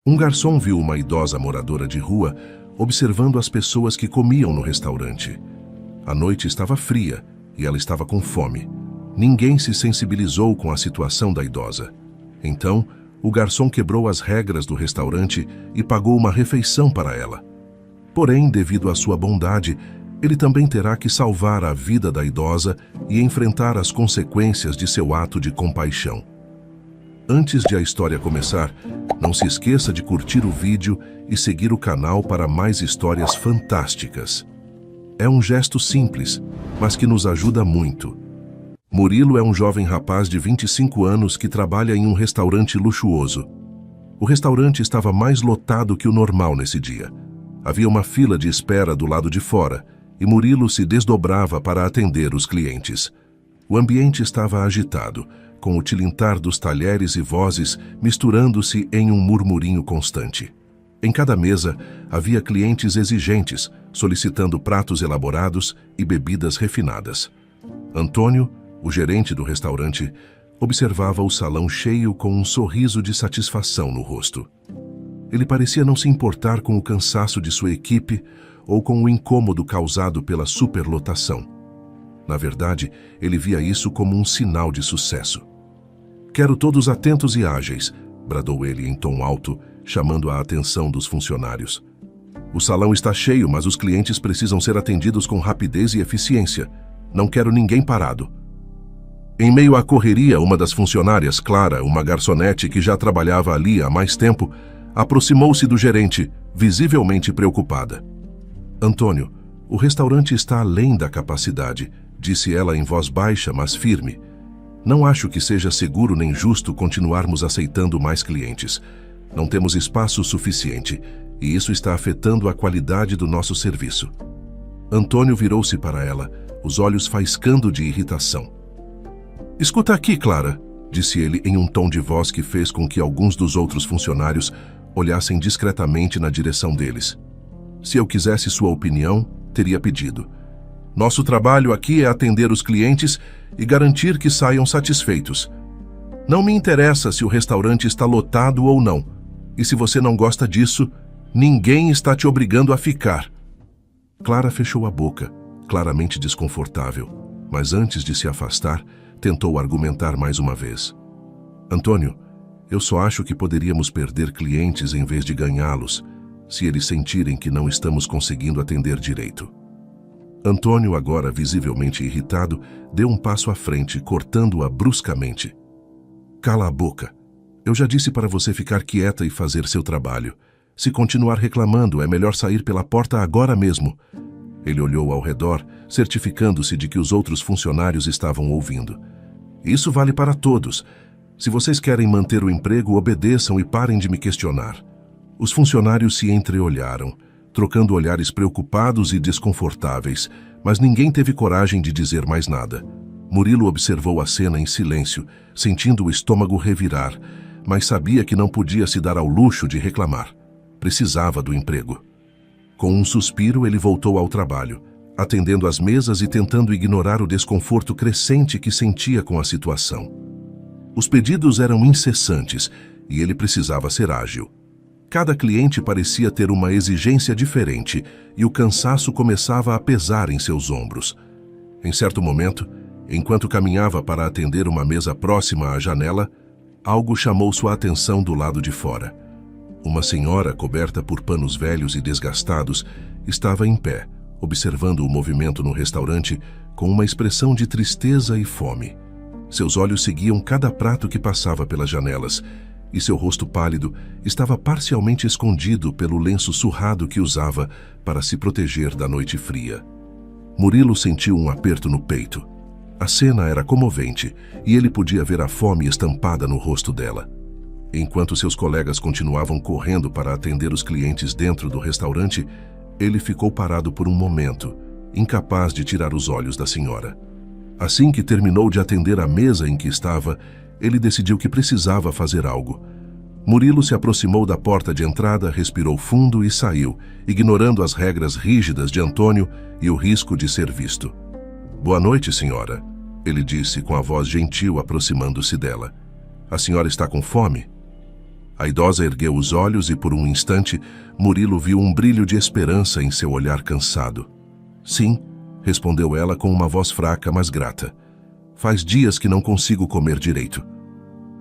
Um garçom viu uma idosa moradora de rua observando as pessoas que comiam no restaurante. A noite estava fria e ela estava com fome. Ninguém se sensibilizou com a situação da idosa. Então, o garçom quebrou as regras do restaurante e pagou uma refeição para ela. Porém, devido à sua bondade, ele também terá que salvar a vida da idosa e enfrentar as consequências de seu ato de compaixão. Antes de a história começar, não se esqueça de curtir o vídeo e seguir o canal para mais histórias fantásticas. É um gesto simples, mas que nos ajuda muito. Murilo é um jovem rapaz de 25 anos que trabalha em um restaurante luxuoso. O restaurante estava mais lotado que o normal nesse dia. Havia uma fila de espera do lado de fora e Murilo se desdobrava para atender os clientes. O ambiente estava agitado, com o tilintar dos talheres e vozes misturando-se em um murmurinho constante. Em cada mesa, havia clientes exigentes, solicitando pratos elaborados e bebidas refinadas. Antônio, o gerente do restaurante, observava o salão cheio com um sorriso de satisfação no rosto. Ele parecia não se importar com o cansaço de sua equipe ou com o incômodo causado pela superlotação. Na verdade, ele via isso como um sinal de sucesso. "Quero todos atentos e ágeis", bradou ele em tom alto, chamando a atenção dos funcionários. "O salão está cheio, mas os clientes precisam ser atendidos com rapidez e eficiência. Não quero ninguém parado." Em meio à correria, uma das funcionárias, Clara, uma garçonete que já trabalhava ali há mais tempo, aproximou-se do gerente, visivelmente preocupada. "Antônio, o restaurante está além da capacidade", disse ela em voz baixa, mas firme. "Não acho que seja seguro nem justo continuarmos aceitando mais clientes. Não temos espaço suficiente, e isso está afetando a qualidade do nosso serviço." Antônio virou-se para ela, os olhos faiscando de irritação. "Escuta aqui, Clara", disse ele em um tom de voz que fez com que alguns dos outros funcionários olhassem discretamente na direção deles. "Se eu quisesse sua opinião, teria pedido. Nosso trabalho aqui é atender os clientes e garantir que saiam satisfeitos. Não me interessa se o restaurante está lotado ou não. E se você não gosta disso, ninguém está te obrigando a ficar." Clara fechou a boca, claramente desconfortável, mas antes de se afastar, tentou argumentar mais uma vez. "Antônio, eu só acho que poderíamos perder clientes em vez de ganhá-los, se eles sentirem que não estamos conseguindo atender direito." Antônio, agora visivelmente irritado, deu um passo à frente, cortando-a bruscamente. "Cala a boca. Eu já disse para você ficar quieta e fazer seu trabalho. Se continuar reclamando, é melhor sair pela porta agora mesmo." Ele olhou ao redor, certificando-se de que os outros funcionários estavam ouvindo. "Isso vale para todos. Se vocês querem manter o emprego, obedeçam e parem de me questionar." Os funcionários se entreolharam, trocando olhares preocupados e desconfortáveis, mas ninguém teve coragem de dizer mais nada. Murilo observou a cena em silêncio, sentindo o estômago revirar, mas sabia que não podia se dar ao luxo de reclamar. Precisava do emprego. Com um suspiro, ele voltou ao trabalho, atendendo às mesas e tentando ignorar o desconforto crescente que sentia com a situação. Os pedidos eram incessantes e ele precisava ser ágil. Cada cliente parecia ter uma exigência diferente e o cansaço começava a pesar em seus ombros. Em certo momento, enquanto caminhava para atender uma mesa próxima à janela, algo chamou sua atenção do lado de fora. Uma senhora, coberta por panos velhos e desgastados, estava em pé, observando o movimento no restaurante com uma expressão de tristeza e fome. Seus olhos seguiam cada prato que passava pelas janelas, e seu rosto pálido estava parcialmente escondido pelo lenço surrado que usava para se proteger da noite fria. Murilo sentiu um aperto no peito. A cena era comovente e ele podia ver a fome estampada no rosto dela. Enquanto seus colegas continuavam correndo para atender os clientes dentro do restaurante, ele ficou parado por um momento, incapaz de tirar os olhos da senhora. Assim que terminou de atender a mesa em que estava, ele decidiu que precisava fazer algo. Murilo se aproximou da porta de entrada, respirou fundo e saiu, ignorando as regras rígidas de Antônio e o risco de ser visto. "Boa noite, senhora", ele disse com a voz gentil, aproximando-se dela. "A senhora está com fome?" A idosa ergueu os olhos e, por um instante, Murilo viu um brilho de esperança em seu olhar cansado. Sim, respondeu ela com uma voz fraca, mas grata. Faz dias que não consigo comer direito.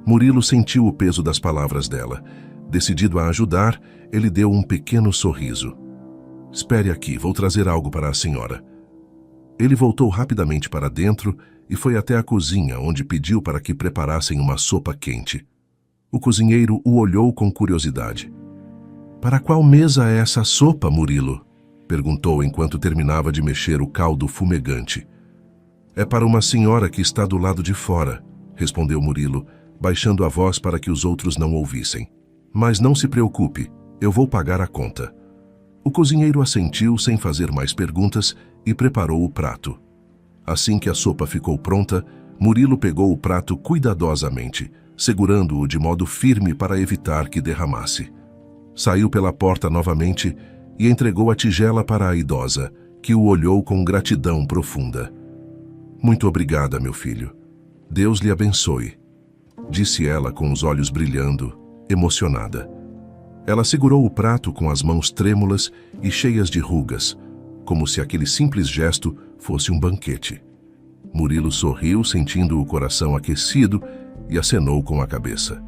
Murilo sentiu o peso das palavras dela. Decidido a ajudar, ele deu um pequeno sorriso. Espere aqui, vou trazer algo para a senhora. Ele voltou rapidamente para dentro e foi até a cozinha, onde pediu para que preparassem uma sopa quente. O cozinheiro o olhou com curiosidade. Para qual mesa é essa sopa, Murilo? Perguntou enquanto terminava de mexer o caldo fumegante. É para uma senhora que está do lado de fora, respondeu Murilo, baixando a voz para que os outros não ouvissem. Mas não se preocupe, eu vou pagar a conta. O cozinheiro assentiu sem fazer mais perguntas e preparou o prato. Assim que a sopa ficou pronta, Murilo pegou o prato cuidadosamente, segurando-o de modo firme para evitar que derramasse. Saiu pela porta novamente e entregou a tigela para a idosa, que o olhou com gratidão profunda. Muito obrigada, meu filho. Deus lhe abençoe, disse ela com os olhos brilhando, emocionada. Ela segurou o prato com as mãos trêmulas e cheias de rugas, como se aquele simples gesto fosse um banquete. Murilo sorriu, sentindo o coração aquecido, e acenou com a cabeça.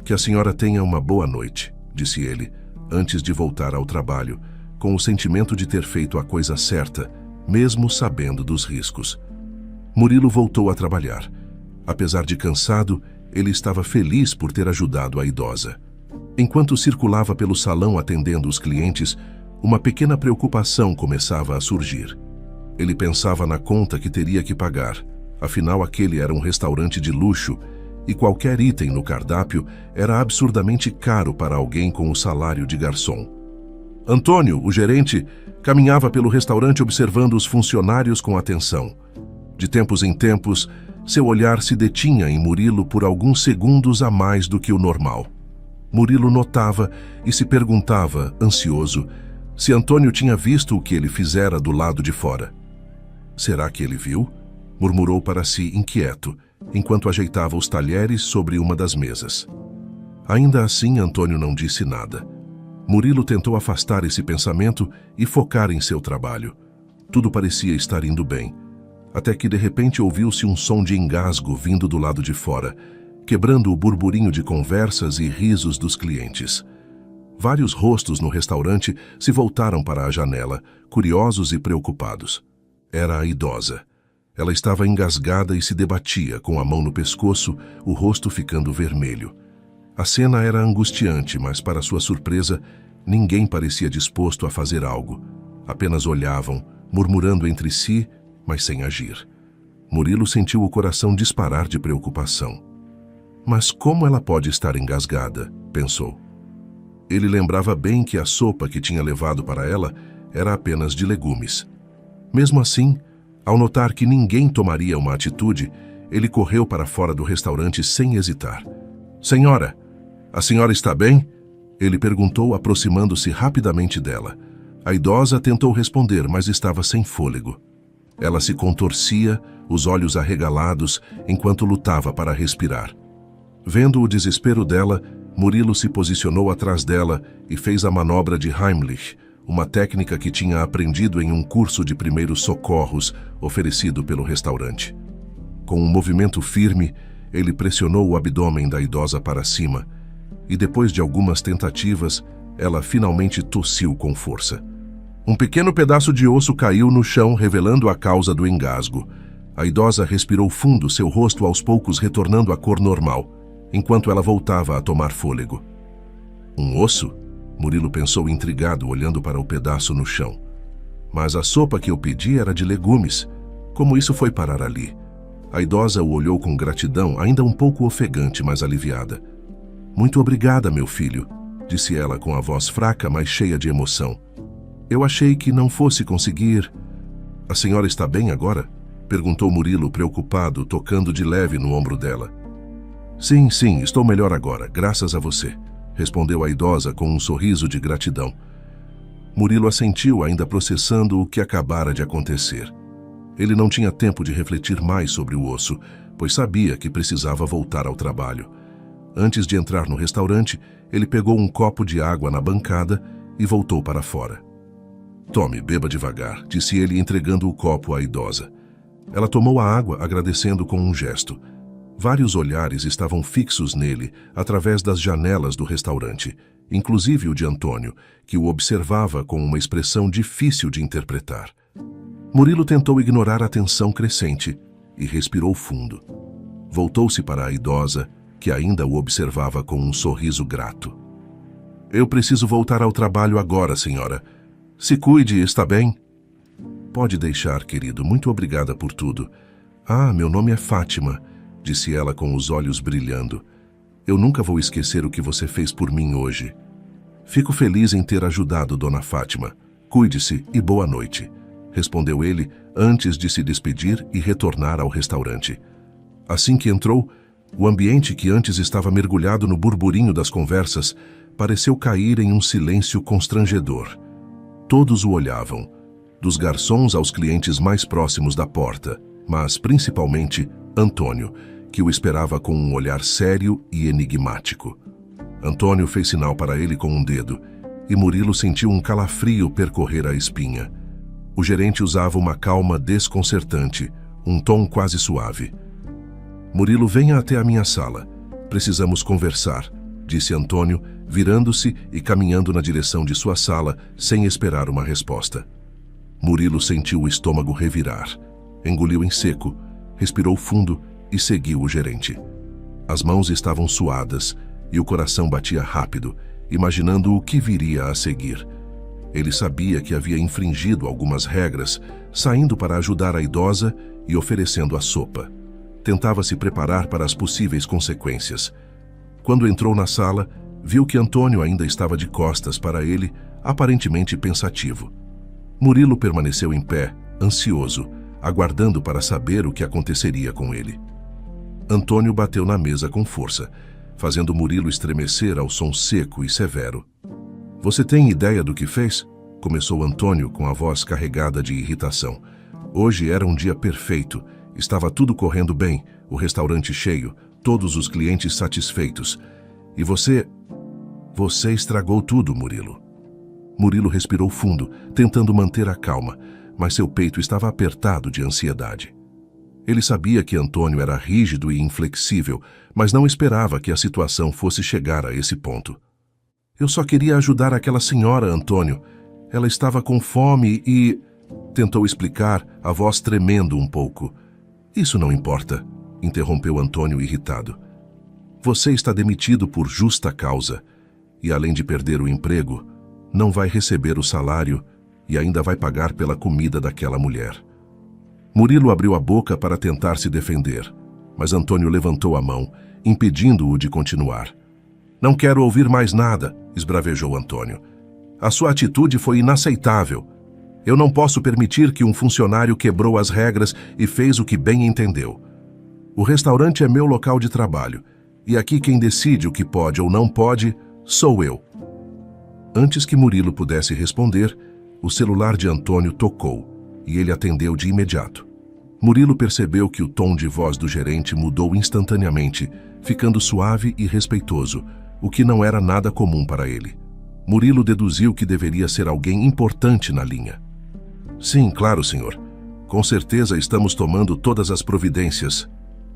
Que a senhora tenha uma boa noite, disse ele, antes de voltar ao trabalho, com o sentimento de ter feito a coisa certa, mesmo sabendo dos riscos. Murilo voltou a trabalhar. Apesar de cansado, ele estava feliz por ter ajudado a idosa. Enquanto circulava pelo salão atendendo os clientes, uma pequena preocupação começava a surgir. Ele pensava na conta que teria que pagar. Afinal, aquele era um restaurante de luxo e qualquer item no cardápio era absurdamente caro para alguém com o salário de garçom. Antônio, o gerente, caminhava pelo restaurante observando os funcionários com atenção. De tempos em tempos, seu olhar se detinha em Murilo por alguns segundos a mais do que o normal. Murilo notava e se perguntava, ansioso, se Antônio tinha visto o que ele fizera do lado de fora. Será que ele viu? Murmurou para si inquieto, enquanto ajeitava os talheres sobre uma das mesas. Ainda assim, Antônio não disse nada. Murilo tentou afastar esse pensamento e focar em seu trabalho. Tudo parecia estar indo bem, até que de repente ouviu-se um som de engasgo vindo do lado de fora, quebrando o burburinho de conversas e risos dos clientes. Vários rostos no restaurante se voltaram para a janela, curiosos e preocupados. Era a idosa. Ela estava engasgada e se debatia, com a mão no pescoço, o rosto ficando vermelho. A cena era angustiante, mas, para sua surpresa, ninguém parecia disposto a fazer algo. Apenas olhavam, murmurando entre si, mas sem agir. Murilo sentiu o coração disparar de preocupação. Mas como ela pode estar engasgada? Pensou. Ele lembrava bem que a sopa que tinha levado para ela era apenas de legumes. Mesmo assim, ao notar que ninguém tomaria uma atitude, ele correu para fora do restaurante sem hesitar. Senhora, a senhora está bem? Ele perguntou, aproximando-se rapidamente dela. A idosa tentou responder, mas estava sem fôlego. Ela se contorcia, os olhos arregalados, enquanto lutava para respirar. Vendo o desespero dela, Murilo se posicionou atrás dela e fez a manobra de Heimlich, uma técnica que tinha aprendido em um curso de primeiros socorros oferecido pelo restaurante. Com um movimento firme, ele pressionou o abdômen da idosa para cima e, depois de algumas tentativas, ela finalmente tossiu com força. Um pequeno pedaço de osso caiu no chão, revelando a causa do engasgo. A idosa respirou fundo, seu rosto aos poucos retornando à cor normal, enquanto ela voltava a tomar fôlego. Um osso? Murilo pensou intrigado, olhando para o pedaço no chão. Mas a sopa que eu pedi era de legumes. Como isso foi parar ali? A idosa o olhou com gratidão, ainda um pouco ofegante, mas aliviada. Muito obrigada, meu filho, disse ela com a voz fraca, mas cheia de emoção. Eu achei que não fosse conseguir... A senhora está bem agora? Perguntou Murilo, preocupado, tocando de leve no ombro dela. Sim, estou melhor agora, graças a você, respondeu a idosa com um sorriso de gratidão. Murilo assentiu, ainda processando o que acabara de acontecer. Ele não tinha tempo de refletir mais sobre o osso, pois sabia que precisava voltar ao trabalho. Antes de entrar no restaurante, ele pegou um copo de água na bancada e voltou para fora. "Tome, beba devagar", disse ele, entregando o copo à idosa. Ela tomou a água, agradecendo com um gesto. Vários olhares estavam fixos nele, através das janelas do restaurante, inclusive o de Antônio, que o observava com uma expressão difícil de interpretar. Murilo tentou ignorar a tensão crescente e respirou fundo. Voltou-se para a idosa, que ainda o observava com um sorriso grato. "Eu preciso voltar ao trabalho agora, senhora. Se cuide, está bem?" "Pode deixar, querido. Muito obrigada por tudo." "Ah, meu nome é Fátima", disse ela com os olhos brilhando. "Eu nunca vou esquecer o que você fez por mim hoje." "Fico feliz em ter ajudado, dona Fátima. Cuide-se e boa noite", respondeu ele antes de se despedir e retornar ao restaurante. Assim que entrou, o ambiente que antes estava mergulhado no burburinho das conversas pareceu cair em um silêncio constrangedor. Todos o olhavam, dos garçons aos clientes mais próximos da porta, mas principalmente Antônio, que o esperava com um olhar sério e enigmático. Antônio fez sinal para ele com um dedo, e Murilo sentiu um calafrio percorrer a espinha. O gerente usava uma calma desconcertante, um tom quase suave. "Murilo, venha até a minha sala. Precisamos conversar", disse Antônio, virando-se e caminhando na direção de sua sala, sem esperar uma resposta. Murilo sentiu o estômago revirar. Engoliu em seco, respirou fundo e seguiu o gerente. As mãos estavam suadas e o coração batia rápido, imaginando o que viria a seguir. Ele sabia que havia infringido algumas regras, saindo para ajudar a idosa e oferecendo a sopa. Tentava se preparar para as possíveis consequências. Quando entrou na sala, viu que Antônio ainda estava de costas para ele, aparentemente pensativo. Murilo permaneceu em pé, ansioso, aguardando para saber o que aconteceria com ele. Antônio bateu na mesa com força, fazendo Murilo estremecer ao som seco e severo. "Você tem ideia do que fez?" começou Antônio com a voz carregada de irritação. Hoje era um dia perfeito. Estava tudo correndo bem, o restaurante cheio, todos os clientes satisfeitos. E você estragou tudo, Murilo. Murilo respirou fundo, tentando manter a calma, mas seu peito estava apertado de ansiedade. Ele sabia que Antônio era rígido e inflexível, mas não esperava que a situação fosse chegar a esse ponto. "Eu só queria ajudar aquela senhora, Antônio. Ela estava com fome e..." tentou explicar, a voz tremendo um pouco. "Isso não importa", interrompeu Antônio irritado. "Você está demitido por justa causa, e além de perder o emprego, não vai receber o salário e ainda vai pagar pela comida daquela mulher." Murilo abriu a boca para tentar se defender, mas Antônio levantou a mão, impedindo-o de continuar. "Não quero ouvir mais nada", esbravejou Antônio. "A sua atitude foi inaceitável. Eu não posso permitir que um funcionário quebrou as regras e fez o que bem entendeu. O restaurante é meu local de trabalho, e aqui quem decide o que pode ou não pode sou eu." Antes que Murilo pudesse responder, o celular de Antônio tocou, e ele atendeu de imediato. Murilo percebeu que o tom de voz do gerente mudou instantaneamente, ficando suave e respeitoso, o que não era nada comum para ele. Murilo deduziu que deveria ser alguém importante na linha. "Sim, claro, senhor. Com certeza estamos tomando todas as providências",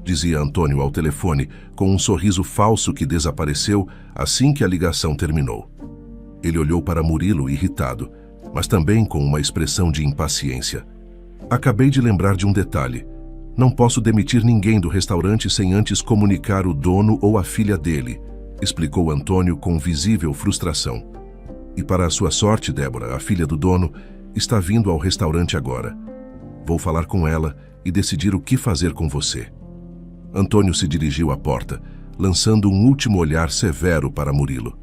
dizia Antônio ao telefone, com um sorriso falso que desapareceu assim que a ligação terminou. Ele olhou para Murilo irritado, mas também com uma expressão de impaciência. "Acabei de lembrar de um detalhe. Não posso demitir ninguém do restaurante sem antes comunicar o dono ou a filha dele", explicou Antônio com visível frustração. "E para a sua sorte, Débora, a filha do dono, está vindo ao restaurante agora. Vou falar com ela e decidir o que fazer com você." Antônio se dirigiu à porta, lançando um último olhar severo para Murilo.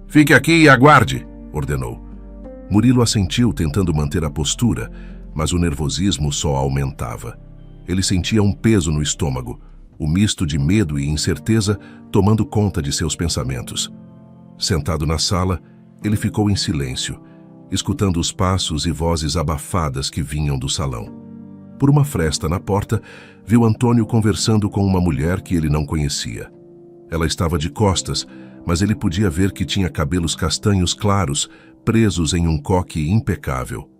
"Fique aqui e aguarde", ordenou. Murilo assentiu, tentando manter a postura, mas o nervosismo só aumentava. Ele sentia um peso no estômago, o misto de medo e incerteza tomando conta de seus pensamentos. Sentado na sala, ele ficou em silêncio, escutando os passos e vozes abafadas que vinham do salão. Por uma fresta na porta, viu Antônio conversando com uma mulher que ele não conhecia. Ela estava de costas, mas ele podia ver que tinha cabelos castanhos claros, presos em um coque impecável.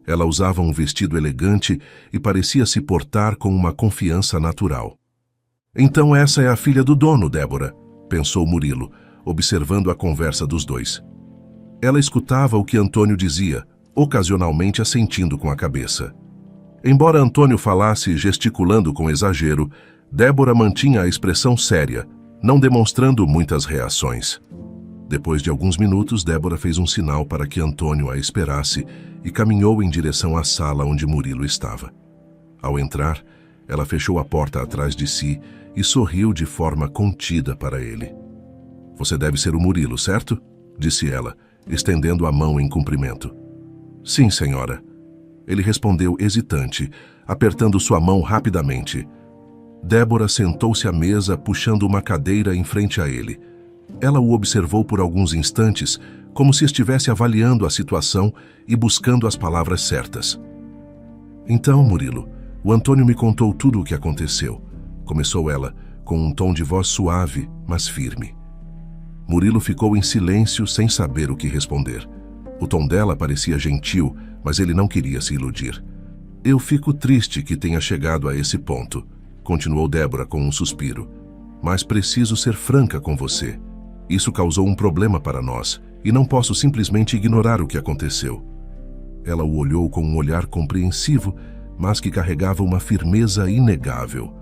Ela usava um vestido elegante e parecia se portar com uma confiança natural. Então essa é a filha do dono, Débora, pensou Murilo, observando a conversa dos dois. Ela escutava o que Antônio dizia, ocasionalmente assentindo com a cabeça. Embora Antônio falasse gesticulando com exagero, Débora mantinha a expressão séria, não demonstrando muitas reações. Depois de alguns minutos, Débora fez um sinal para que Antônio a esperasse e caminhou em direção à sala onde Murilo estava. Ao entrar, ela fechou a porta atrás de si e sorriu de forma contida para ele. Você deve ser o Murilo, certo? Disse ela, estendendo a mão em cumprimento. Sim, senhora. Ele respondeu hesitante, apertando sua mão rapidamente. Débora sentou-se à mesa, puxando uma cadeira em frente a ele. Ela o observou por alguns instantes, como se estivesse avaliando a situação e buscando as palavras certas. Então, Murilo, o Antônio me contou tudo o que aconteceu, começou ela, com um tom de voz suave, mas firme. Murilo ficou em silêncio, sem saber o que responder. O tom dela parecia gentil, mas ele não queria se iludir. Eu fico triste que tenha chegado a esse ponto, continuou Débora com um suspiro. Mas preciso ser franca com você. Isso causou um problema para nós, e não posso simplesmente ignorar o que aconteceu. Ela o olhou com um olhar compreensivo, mas que carregava uma firmeza inegável.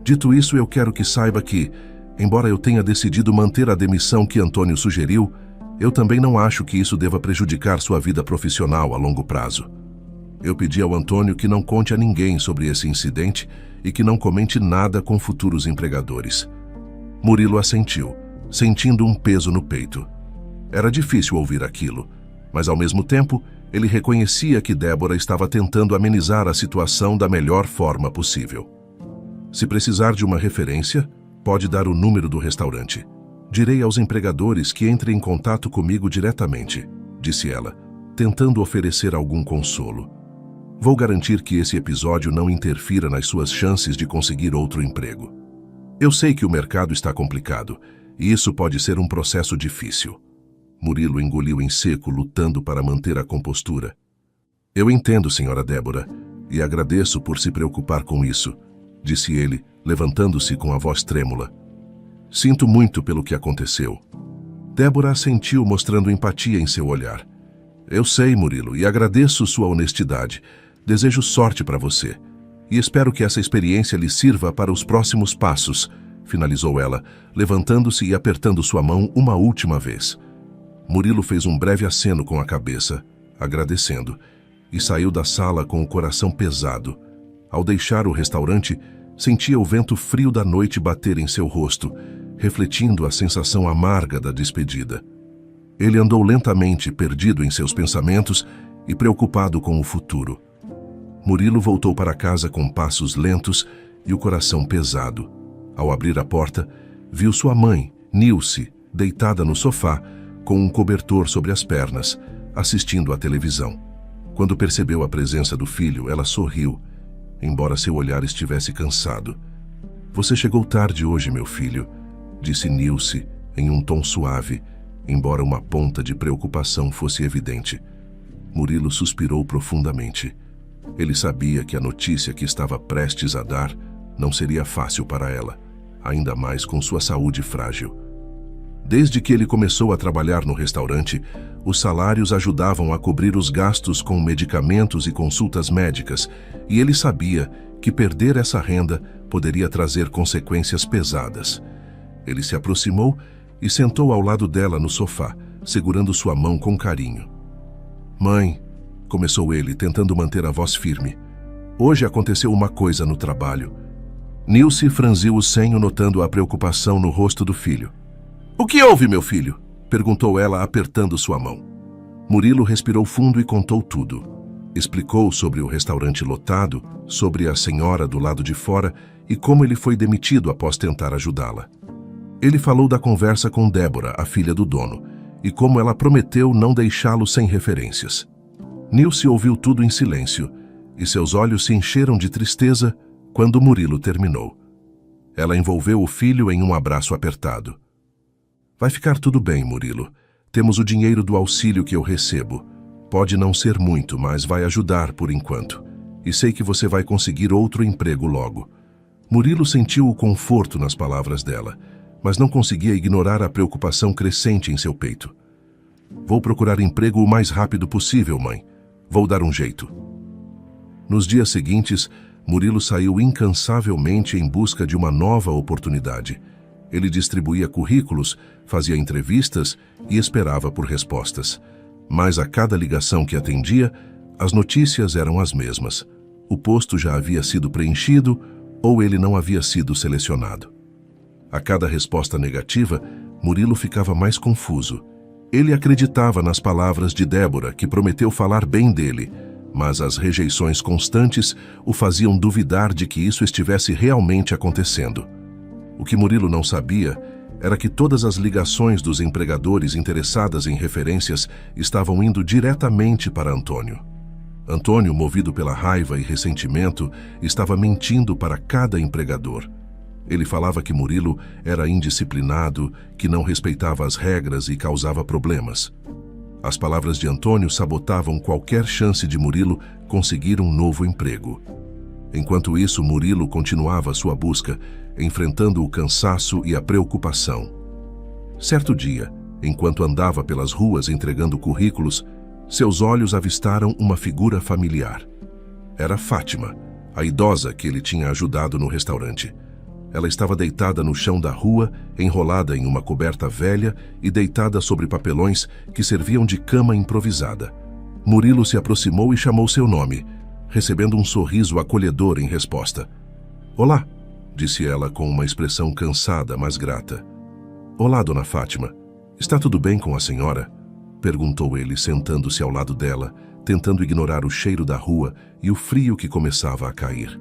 Dito isso, eu quero que saiba que, embora eu tenha decidido manter a demissão que Antônio sugeriu, eu também não acho que isso deva prejudicar sua vida profissional a longo prazo. Eu pedi ao Antônio que não conte a ninguém sobre esse incidente e que não comente nada com futuros empregadores. Murilo assentiu, sentindo um peso no peito. Era difícil ouvir aquilo, mas ao mesmo tempo, ele reconhecia que Débora estava tentando amenizar a situação da melhor forma possível. Se precisar de uma referência, pode dar o número do restaurante. Direi aos empregadores que entrem em contato comigo diretamente, disse ela, tentando oferecer algum consolo. Vou garantir que esse episódio não interfira nas suas chances de conseguir outro emprego. Eu sei que o mercado está complicado, e isso pode ser um processo difícil. Murilo engoliu em seco, lutando para manter a compostura. Eu entendo, senhora Débora, e agradeço por se preocupar com isso, disse ele, levantando-se com a voz trêmula. Sinto muito pelo que aconteceu. Débora assentiu, mostrando empatia em seu olhar. Eu sei, Murilo, e agradeço sua honestidade. Desejo sorte para você. E espero que essa experiência lhe sirva para os próximos passos, finalizou ela, levantando-se e apertando sua mão uma última vez. Murilo fez um breve aceno com a cabeça, agradecendo, e saiu da sala com o coração pesado. Ao deixar o restaurante, sentia o vento frio da noite bater em seu rosto, refletindo a sensação amarga da despedida. Ele andou lentamente, perdido em seus pensamentos e preocupado com o futuro. Murilo voltou para casa com passos lentos e o coração pesado. Ao abrir a porta, viu sua mãe, Nilce, deitada no sofá, com um cobertor sobre as pernas, assistindo à televisão. Quando percebeu a presença do filho, ela sorriu, embora seu olhar estivesse cansado. Você chegou tarde hoje, meu filho, disse Nilce em um tom suave, embora uma ponta de preocupação fosse evidente. Murilo suspirou profundamente. Ele sabia que a notícia que estava prestes a dar não seria fácil para ela, ainda mais com sua saúde frágil. Desde que ele começou a trabalhar no restaurante, os salários ajudavam a cobrir os gastos com medicamentos e consultas médicas, e ele sabia que perder essa renda poderia trazer consequências pesadas. Ele se aproximou e sentou ao lado dela no sofá, segurando sua mão com carinho. Mãe, começou ele, tentando manter a voz firme. Hoje aconteceu uma coisa no trabalho. Nilce franziu o senho, notando a preocupação no rosto do filho. O que houve, meu filho? Perguntou ela, apertando sua mão. Murilo respirou fundo e contou tudo. Explicou sobre o restaurante lotado, sobre a senhora do lado de fora e como ele foi demitido após tentar ajudá-la. Ele falou da conversa com Débora, a filha do dono, e como ela prometeu não deixá-lo sem referências. Nilce ouviu tudo em silêncio, e seus olhos se encheram de tristeza quando Murilo terminou. Ela envolveu o filho em um abraço apertado. Vai ficar tudo bem, Murilo. Temos o dinheiro do auxílio que eu recebo. Pode não ser muito, mas vai ajudar por enquanto. E sei que você vai conseguir outro emprego logo. Murilo sentiu o conforto nas palavras dela, mas não conseguia ignorar a preocupação crescente em seu peito. Vou procurar emprego o mais rápido possível, mãe. Vou dar um jeito. Nos dias seguintes, Murilo saiu incansavelmente em busca de uma nova oportunidade. Ele distribuía currículos, fazia entrevistas e esperava por respostas. Mas a cada ligação que atendia, as notícias eram as mesmas. O posto já havia sido preenchido ou ele não havia sido selecionado. A cada resposta negativa, Murilo ficava mais confuso. Ele acreditava nas palavras de Débora, que prometeu falar bem dele, mas as rejeições constantes o faziam duvidar de que isso estivesse realmente acontecendo. O que Murilo não sabia era que todas as ligações dos empregadores interessadas em referências estavam indo diretamente para Antônio. Antônio, movido pela raiva e ressentimento, estava mentindo para cada empregador. Ele falava que Murilo era indisciplinado, que não respeitava as regras e causava problemas. As palavras de Antônio sabotavam qualquer chance de Murilo conseguir um novo emprego. Enquanto isso, Murilo continuava sua busca, enfrentando o cansaço e a preocupação. Certo dia, enquanto andava pelas ruas entregando currículos, seus olhos avistaram uma figura familiar. Era Fátima, a idosa que ele tinha ajudado no restaurante. Ela estava deitada no chão da rua, enrolada em uma coberta velha e deitada sobre papelões que serviam de cama improvisada. Murilo se aproximou e chamou seu nome, recebendo um sorriso acolhedor em resposta. "Olá", disse ela com uma expressão cansada, mas grata. "Olá, dona Fátima. Está tudo bem com a senhora?", perguntou ele, sentando-se ao lado dela, tentando ignorar o cheiro da rua e o frio que começava a cair.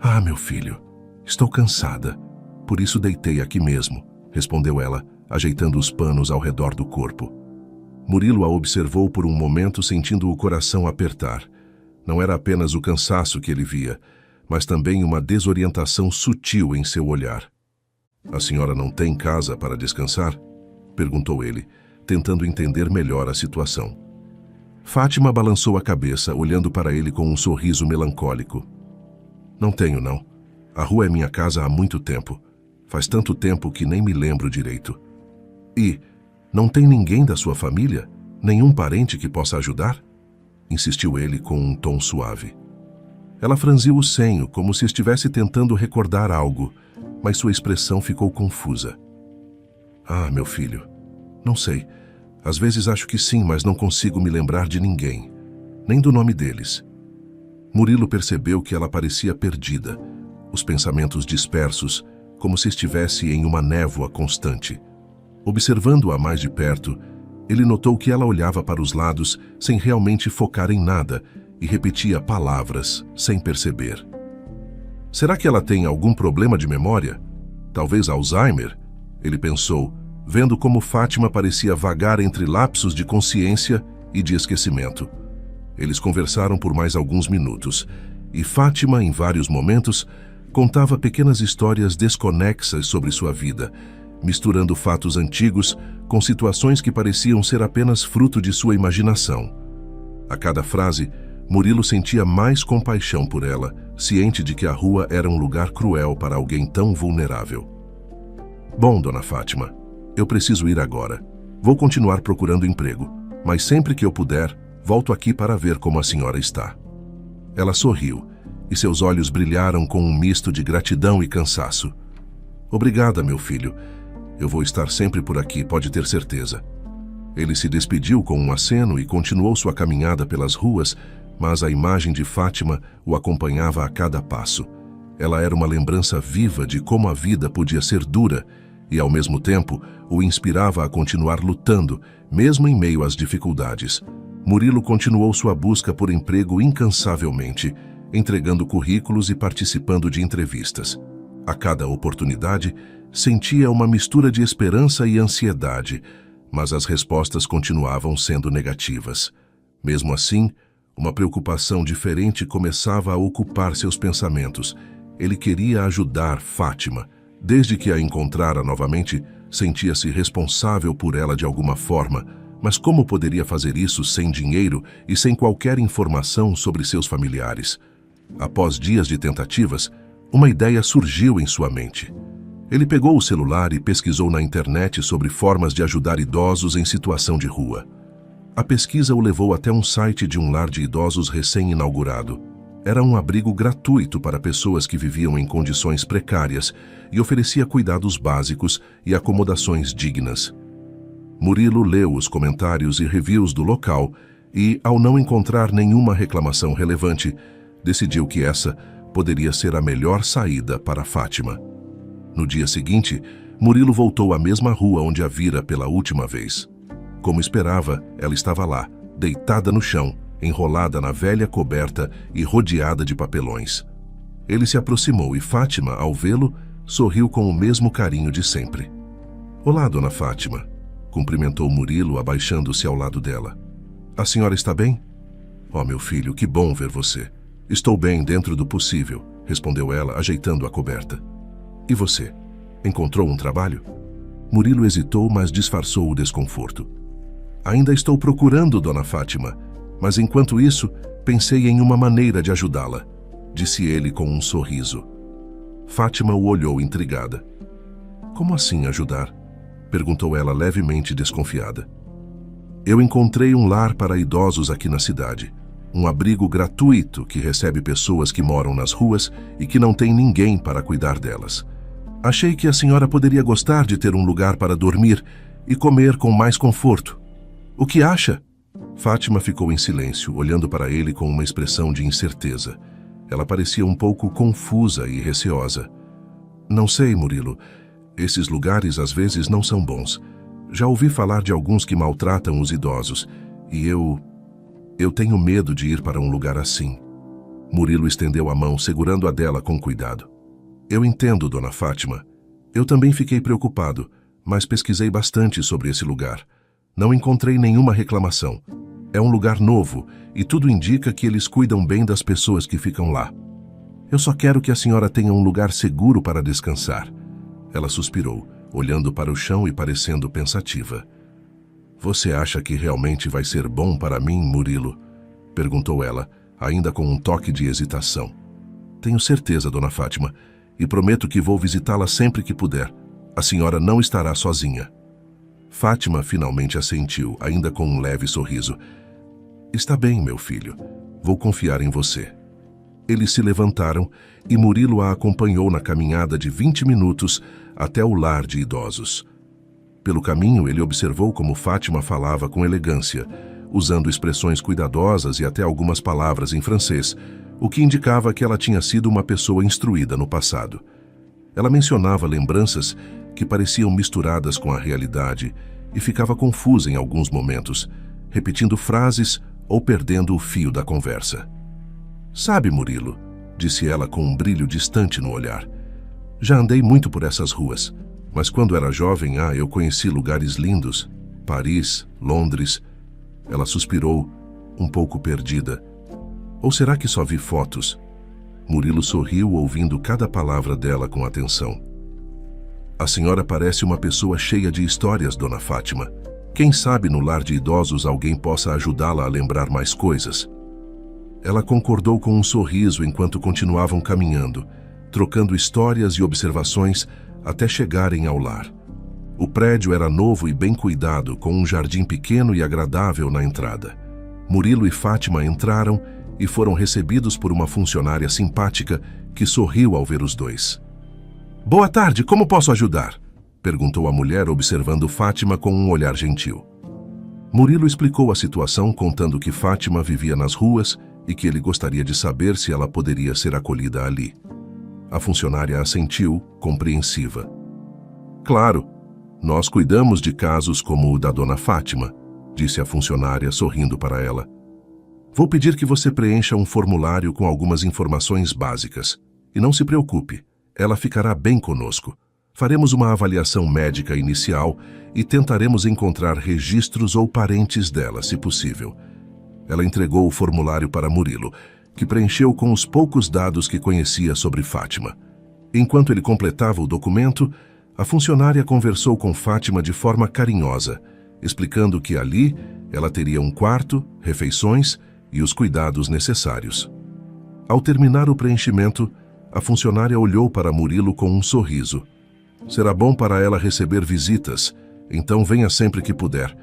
"Ah, meu filho, estou cansada, por isso deitei aqui mesmo", respondeu ela, ajeitando os panos ao redor do corpo. Murilo a observou por um momento, sentindo o coração apertar. Não era apenas o cansaço que ele via, mas também uma desorientação sutil em seu olhar. "A senhora não tem casa para descansar?", perguntou ele, tentando entender melhor a situação. Fátima balançou a cabeça, olhando para ele com um sorriso melancólico. "Não tenho, não. A rua é minha casa há muito tempo. Faz tanto tempo que nem me lembro direito." "E não tem ninguém da sua família? Nenhum parente que possa ajudar?", insistiu ele com um tom suave. Ela franziu o senho, como se estivesse tentando recordar algo, mas sua expressão ficou confusa. "Ah, meu filho, não sei. Às vezes acho que sim, mas não consigo me lembrar de ninguém, nem do nome deles." Murilo percebeu que ela parecia perdida, os pensamentos dispersos, como se estivesse em uma névoa constante. Observando-a mais de perto, ele notou que ela olhava para os lados sem realmente focar em nada e repetia palavras sem perceber. Será que ela tem algum problema de memória? Talvez Alzheimer? Ele pensou, vendo como Fátima parecia vagar entre lapsos de consciência e de esquecimento. Eles conversaram por mais alguns minutos, e Fátima, em vários momentos, contava pequenas histórias desconexas sobre sua vida, misturando fatos antigos com situações que pareciam ser apenas fruto de sua imaginação. A cada frase, Murilo sentia mais compaixão por ela, ciente de que a rua era um lugar cruel para alguém tão vulnerável. "Bom, dona Fátima, eu preciso ir agora. Vou continuar procurando emprego, mas sempre que eu puder, volto aqui para ver como a senhora está." Ela sorriu, e seus olhos brilharam com um misto de gratidão e cansaço. "Obrigada, meu filho. Eu vou estar sempre por aqui, pode ter certeza." Ele se despediu com um aceno e continuou sua caminhada pelas ruas, mas a imagem de Fátima o acompanhava a cada passo. Ela era uma lembrança viva de como a vida podia ser dura e, ao mesmo tempo, o inspirava a continuar lutando, mesmo em meio às dificuldades. Murilo continuou sua busca por emprego incansavelmente, entregando currículos e participando de entrevistas. A cada oportunidade, sentia uma mistura de esperança e ansiedade, mas as respostas continuavam sendo negativas. Mesmo assim, uma preocupação diferente começava a ocupar seus pensamentos, Ele queria ajudar Fátima. Desde que a encontrara novamente, sentia-se responsável por ela de alguma forma, mas como poderia fazer isso sem dinheiro e sem qualquer informação sobre seus familiares? Após dias de tentativas, uma ideia surgiu em sua mente. Ele pegou o celular e pesquisou na internet sobre formas de ajudar idosos em situação de rua. A pesquisa o levou até um site de um lar de idosos recém-inaugurado. Era um abrigo gratuito para pessoas que viviam em condições precárias e oferecia cuidados básicos e acomodações dignas. Murilo leu os comentários e reviews do local e, ao não encontrar nenhuma reclamação relevante, decidiu que essa poderia ser a melhor saída para Fátima. No dia seguinte, Murilo voltou à mesma rua onde a vira pela última vez. Como esperava, ela estava lá, deitada no chão, enrolada na velha coberta e rodeada de papelões. Ele se aproximou e Fátima, ao vê-lo, sorriu com o mesmo carinho de sempre. "Olá, dona Fátima", cumprimentou Murilo, abaixando-se ao lado dela. "A senhora está bem?" "Oh, meu filho, que bom ver você." "Estou bem dentro do possível", respondeu ela, ajeitando a coberta. "E você? Encontrou um trabalho?" Murilo hesitou, mas disfarçou o desconforto. "Ainda estou procurando, dona Fátima, mas enquanto isso, pensei em uma maneira de ajudá-la", disse ele com um sorriso. Fátima o olhou intrigada. "Como assim ajudar?" perguntou ela levemente desconfiada. "Eu encontrei um lar para idosos aqui na cidade. Um abrigo gratuito que recebe pessoas que moram nas ruas e que não tem ninguém para cuidar delas. Achei que a senhora poderia gostar de ter um lugar para dormir e comer com mais conforto. O que acha?" Fátima ficou em silêncio, olhando para ele com uma expressão de incerteza. Ela parecia um pouco confusa e receosa. "Não sei, Murilo. Esses lugares às vezes não são bons. Já ouvi falar de alguns que maltratam os idosos, e eu tenho medo de ir para um lugar assim." Murilo estendeu a mão, segurando a dela com cuidado. "Eu entendo, dona Fátima. Eu também fiquei preocupado, mas pesquisei bastante sobre esse lugar. Não encontrei nenhuma reclamação. É um lugar novo e tudo indica que eles cuidam bem das pessoas que ficam lá. Eu só quero que a senhora tenha um lugar seguro para descansar." Ela suspirou, olhando para o chão e parecendo pensativa. "Você acha que realmente vai ser bom para mim, Murilo?" perguntou ela, ainda com um toque de hesitação. "Tenho certeza, dona Fátima, e prometo que vou visitá-la sempre que puder. A senhora não estará sozinha." Fátima finalmente assentiu, ainda com um leve sorriso. "Está bem, meu filho. Vou confiar em você." Eles se levantaram e Murilo a acompanhou na caminhada de 20 minutos até o lar de idosos. Pelo caminho, ele observou como Fátima falava com elegância, usando expressões cuidadosas e até algumas palavras em francês, o que indicava que ela tinha sido uma pessoa instruída no passado. Ela mencionava lembranças que pareciam misturadas com a realidade e ficava confusa em alguns momentos, repetindo frases ou perdendo o fio da conversa. "Sabe, Murilo", disse ela com um brilho distante no olhar, "já andei muito por essas ruas, mas quando era jovem, eu conheci lugares lindos. Paris, Londres." Ela suspirou, um pouco perdida. "Ou será que só vi fotos?" Murilo sorriu, ouvindo cada palavra dela com atenção. "A senhora parece uma pessoa cheia de histórias, dona Fátima. Quem sabe no lar de idosos alguém possa ajudá-la a lembrar mais coisas." Ela concordou com um sorriso enquanto continuavam caminhando, trocando histórias e observações até chegarem ao lar. O prédio era novo e bem cuidado, com um jardim pequeno e agradável na entrada. Murilo e Fátima entraram e foram recebidos por uma funcionária simpática que sorriu ao ver os dois. "Boa tarde, como posso ajudar?" perguntou a mulher, observando Fátima com um olhar gentil. Murilo explicou a situação, contando que Fátima vivia nas ruas e que ele gostaria de saber se ela poderia ser acolhida ali. A funcionária assentiu, compreensiva. "Claro, nós cuidamos de casos como o da dona Fátima", disse a funcionária, sorrindo para ela. "Vou pedir que você preencha um formulário com algumas informações básicas. E não se preocupe, ela ficará bem conosco. Faremos uma avaliação médica inicial e tentaremos encontrar registros ou parentes dela, se possível." Ela entregou o formulário para Murilo. que preencheu com os poucos dados que conhecia sobre Fátima. Enquanto ele completava o documento, a funcionária conversou com Fátima de forma carinhosa, explicando que ali ela teria um quarto, refeições e os cuidados necessários. Ao terminar o preenchimento, a funcionária olhou para Murilo com um sorriso. Será bom para ela receber visitas, então venha sempre que puder.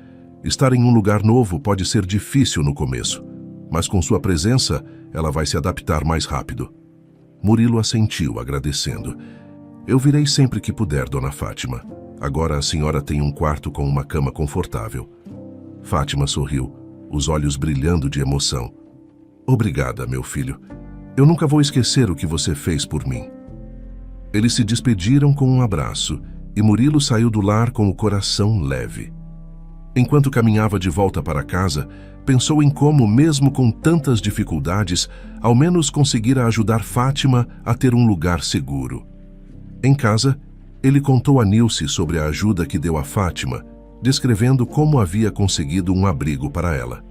Estar em um lugar novo pode ser difícil no começo, mas com sua presença, ela vai se adaptar mais rápido. Murilo assentiu, agradecendo. Eu virei sempre que puder, dona Fátima. Agora a senhora tem um quarto com uma cama confortável. Fátima sorriu, os olhos brilhando de emoção. Obrigada, meu filho. Eu nunca vou esquecer o que você fez por mim. Eles se despediram com um abraço e Murilo saiu do lar com o coração leve. Enquanto caminhava de volta para casa, pensou em como, mesmo com tantas dificuldades, ao menos conseguira ajudar Fátima a ter um lugar seguro. Em casa, ele contou a Nilce sobre a ajuda que deu a Fátima, descrevendo como havia conseguido um abrigo para ela.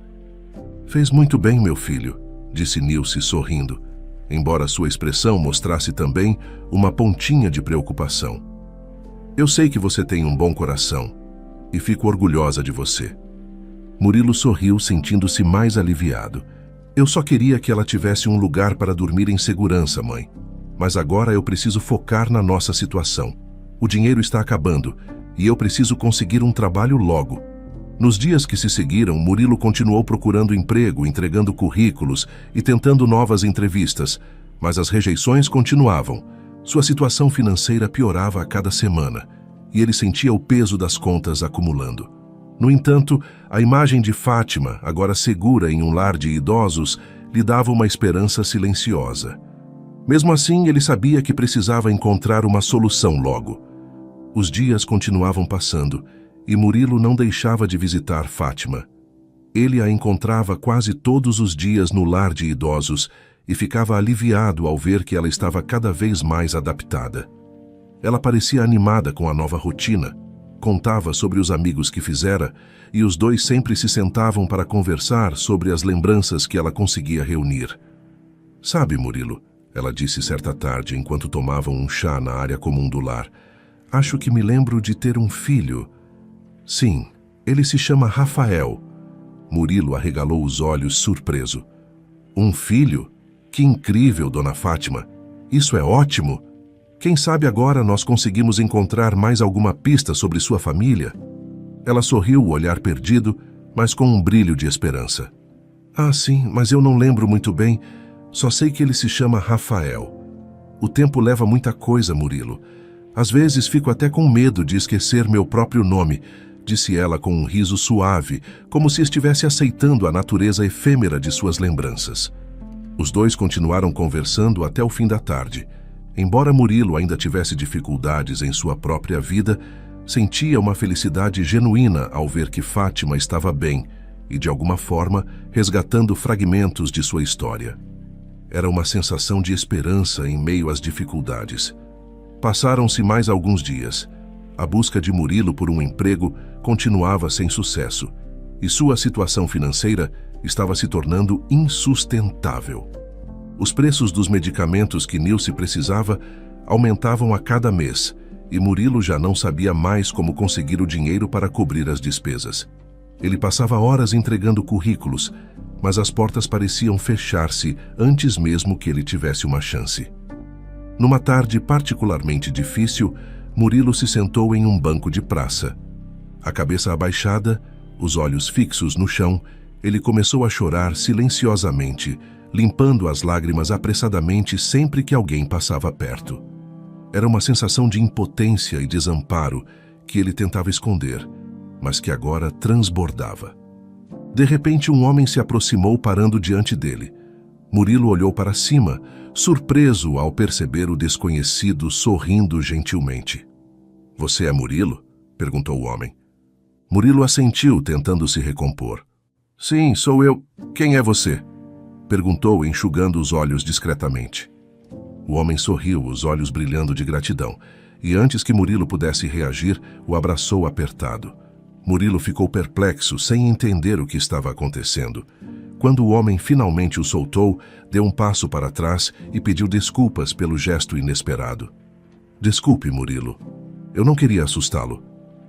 Fez muito bem, meu filho, disse Nilce sorrindo, embora sua expressão mostrasse também uma pontinha de preocupação. Eu sei que você tem um bom coração e fico orgulhosa de você. Murilo sorriu, sentindo-se mais aliviado. Eu só queria que ela tivesse um lugar para dormir em segurança, mãe. Mas agora eu preciso focar na nossa situação. O dinheiro está acabando e eu preciso conseguir um trabalho logo. Nos dias que se seguiram, Murilo continuou procurando emprego, entregando currículos e tentando novas entrevistas, mas as rejeições continuavam. Sua situação financeira piorava a cada semana e ele sentia o peso das contas acumulando. No entanto, a imagem de Fátima, agora segura em um lar de idosos, lhe dava uma esperança silenciosa. Mesmo assim, ele sabia que precisava encontrar uma solução logo. Os dias continuavam passando e Murilo não deixava de visitar Fátima. Ele a encontrava quase todos os dias no lar de idosos e ficava aliviado ao ver que ela estava cada vez mais adaptada. Ela parecia animada com a nova rotina, contava sobre os amigos que fizera e os dois sempre se sentavam para conversar sobre as lembranças que ela conseguia reunir. Sabe, Murilo, ela disse certa tarde enquanto tomavam um chá na área comum do lar, acho que me lembro de ter um filho. Sim, ele se chama Rafael. Murilo arregalou os olhos surpreso. Um filho? Que incrível, dona Fátima. Isso é ótimo. Quem sabe agora nós conseguimos encontrar mais alguma pista sobre sua família? Ela sorriu, o olhar perdido, mas com um brilho de esperança. Ah, sim, mas eu não lembro muito bem. Só sei que ele se chama Rafael. O tempo leva muita coisa, Murilo. Às vezes fico até com medo de esquecer meu próprio nome, disse ela com um riso suave, como se estivesse aceitando a natureza efêmera de suas lembranças. Os dois continuaram conversando até o fim da tarde. Embora Murilo ainda tivesse dificuldades em sua própria vida, sentia uma felicidade genuína ao ver que Fátima estava bem e, de alguma forma, resgatando fragmentos de sua história. Era uma sensação de esperança em meio às dificuldades. Passaram-se mais alguns dias. A busca de Murilo por um emprego continuava sem sucesso e sua situação financeira estava se tornando insustentável. Os preços dos medicamentos que Nilce precisava aumentavam a cada mês e Murilo já não sabia mais como conseguir o dinheiro para cobrir as despesas. Ele passava horas entregando currículos, mas as portas pareciam fechar-se antes mesmo que ele tivesse uma chance. Numa tarde particularmente difícil, Murilo se sentou em um banco de praça. A cabeça abaixada, os olhos fixos no chão, ele começou a chorar silenciosamente, limpando as lágrimas apressadamente sempre que alguém passava perto. Era uma sensação de impotência e desamparo que ele tentava esconder, mas que agora transbordava. De repente, um homem se aproximou parando diante dele. Murilo olhou para cima, surpreso ao perceber o desconhecido sorrindo gentilmente. — Você é Murilo? — perguntou o homem. Murilo assentiu, tentando se recompor. — Sim, sou eu. Quem é você? — perguntou, enxugando os olhos discretamente. O homem sorriu, os olhos brilhando de gratidão, e antes que Murilo pudesse reagir, o abraçou apertado. Murilo ficou perplexo, sem entender o que estava acontecendo. Quando o homem finalmente o soltou, deu um passo para trás e pediu desculpas pelo gesto inesperado. Desculpe, Murilo. Eu não queria assustá-lo.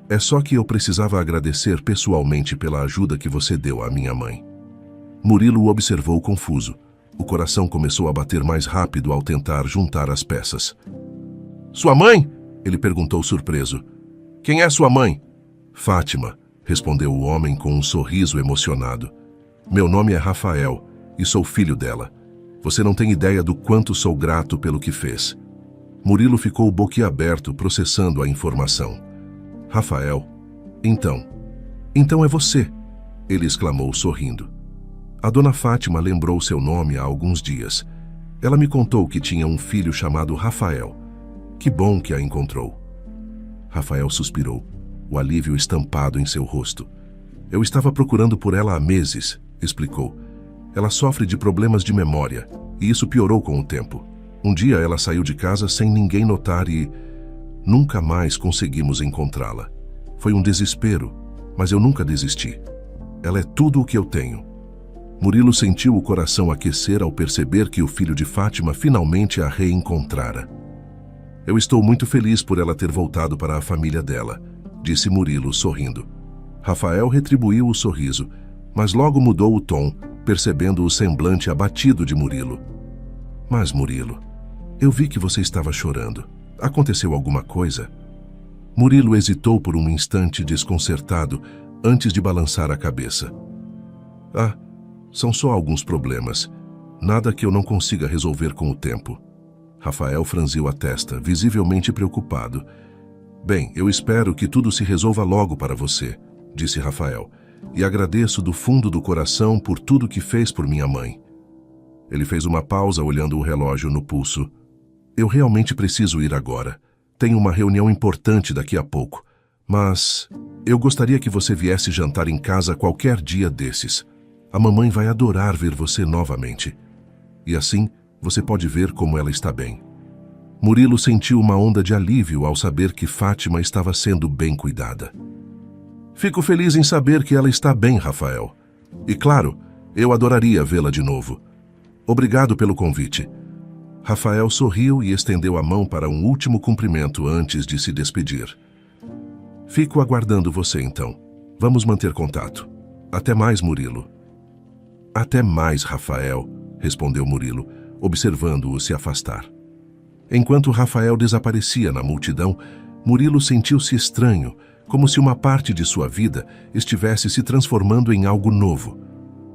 É só que eu precisava agradecer pessoalmente pela ajuda que você deu à minha mãe. Murilo o observou confuso. O coração começou a bater mais rápido ao tentar juntar as peças. Sua mãe? Ele perguntou surpreso. Quem é sua mãe? Fátima, respondeu o homem com um sorriso emocionado. Meu nome é Rafael e sou filho dela. Você não tem ideia do quanto sou grato pelo que fez. Murilo ficou boquiaberto processando a informação. Rafael? Então é você, ele exclamou sorrindo. A dona Fátima lembrou seu nome há alguns dias. Ela me contou que tinha um filho chamado Rafael. Que bom que a encontrou. Rafael suspirou, o alívio estampado em seu rosto. Eu estava procurando por ela há meses, explicou. Ela sofre de problemas de memória, e isso piorou com o tempo. Um dia ela saiu de casa sem ninguém notar e nunca mais conseguimos encontrá-la. Foi um desespero, mas eu nunca desisti. Ela é tudo o que eu tenho. Murilo sentiu o coração aquecer ao perceber que o filho de Fátima finalmente a reencontrara. Eu estou muito feliz por ela ter voltado para a família dela, disse Murilo sorrindo. Rafael retribuiu o sorriso, mas logo mudou o tom, percebendo o semblante abatido de Murilo. Mas, Murilo, eu vi que você estava chorando. Aconteceu alguma coisa? Murilo hesitou por um instante desconcertado antes de balançar a cabeça. São só alguns problemas. Nada que eu não consiga resolver com o tempo. Rafael franziu a testa, visivelmente preocupado. Bem, eu espero que tudo se resolva logo para você, disse Rafael, e agradeço do fundo do coração por tudo que fez por minha mãe. Ele fez uma pausa olhando o relógio no pulso. Eu realmente preciso ir agora. Tenho uma reunião importante daqui a pouco, mas eu gostaria que você viesse jantar em casa qualquer dia desses. A mamãe vai adorar ver você novamente. E assim, você pode ver como ela está bem. Murilo sentiu uma onda de alívio ao saber que Fátima estava sendo bem cuidada. Fico feliz em saber que ela está bem, Rafael. E claro, eu adoraria vê-la de novo. Obrigado pelo convite. Rafael sorriu e estendeu a mão para um último cumprimento antes de se despedir. Fico aguardando você então. Vamos manter contato. Até mais, Murilo. Até mais, Rafael, respondeu Murilo, observando-o se afastar. Enquanto Rafael desaparecia na multidão, Murilo sentiu-se estranho, como se uma parte de sua vida estivesse se transformando em algo novo.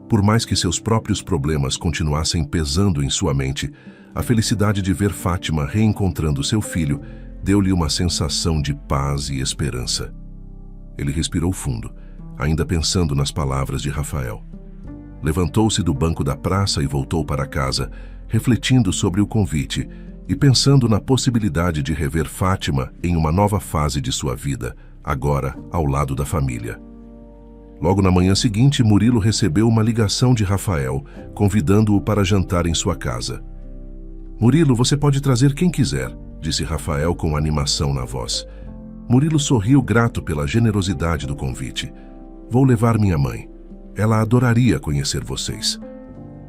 Por mais que seus próprios problemas continuassem pesando em sua mente, a felicidade de ver Fátima reencontrando seu filho deu-lhe uma sensação de paz e esperança. Ele respirou fundo, ainda pensando nas palavras de Rafael. Levantou-se do banco da praça e voltou para casa, refletindo sobre o convite e pensando na possibilidade de rever Fátima em uma nova fase de sua vida, agora ao lado da família. Logo na manhã seguinte, Murilo recebeu uma ligação de Rafael, convidando-o para jantar em sua casa. Murilo, você pode trazer quem quiser, disse Rafael com animação na voz. Murilo sorriu grato pela generosidade do convite. Vou levar minha mãe. Ela adoraria conhecer vocês.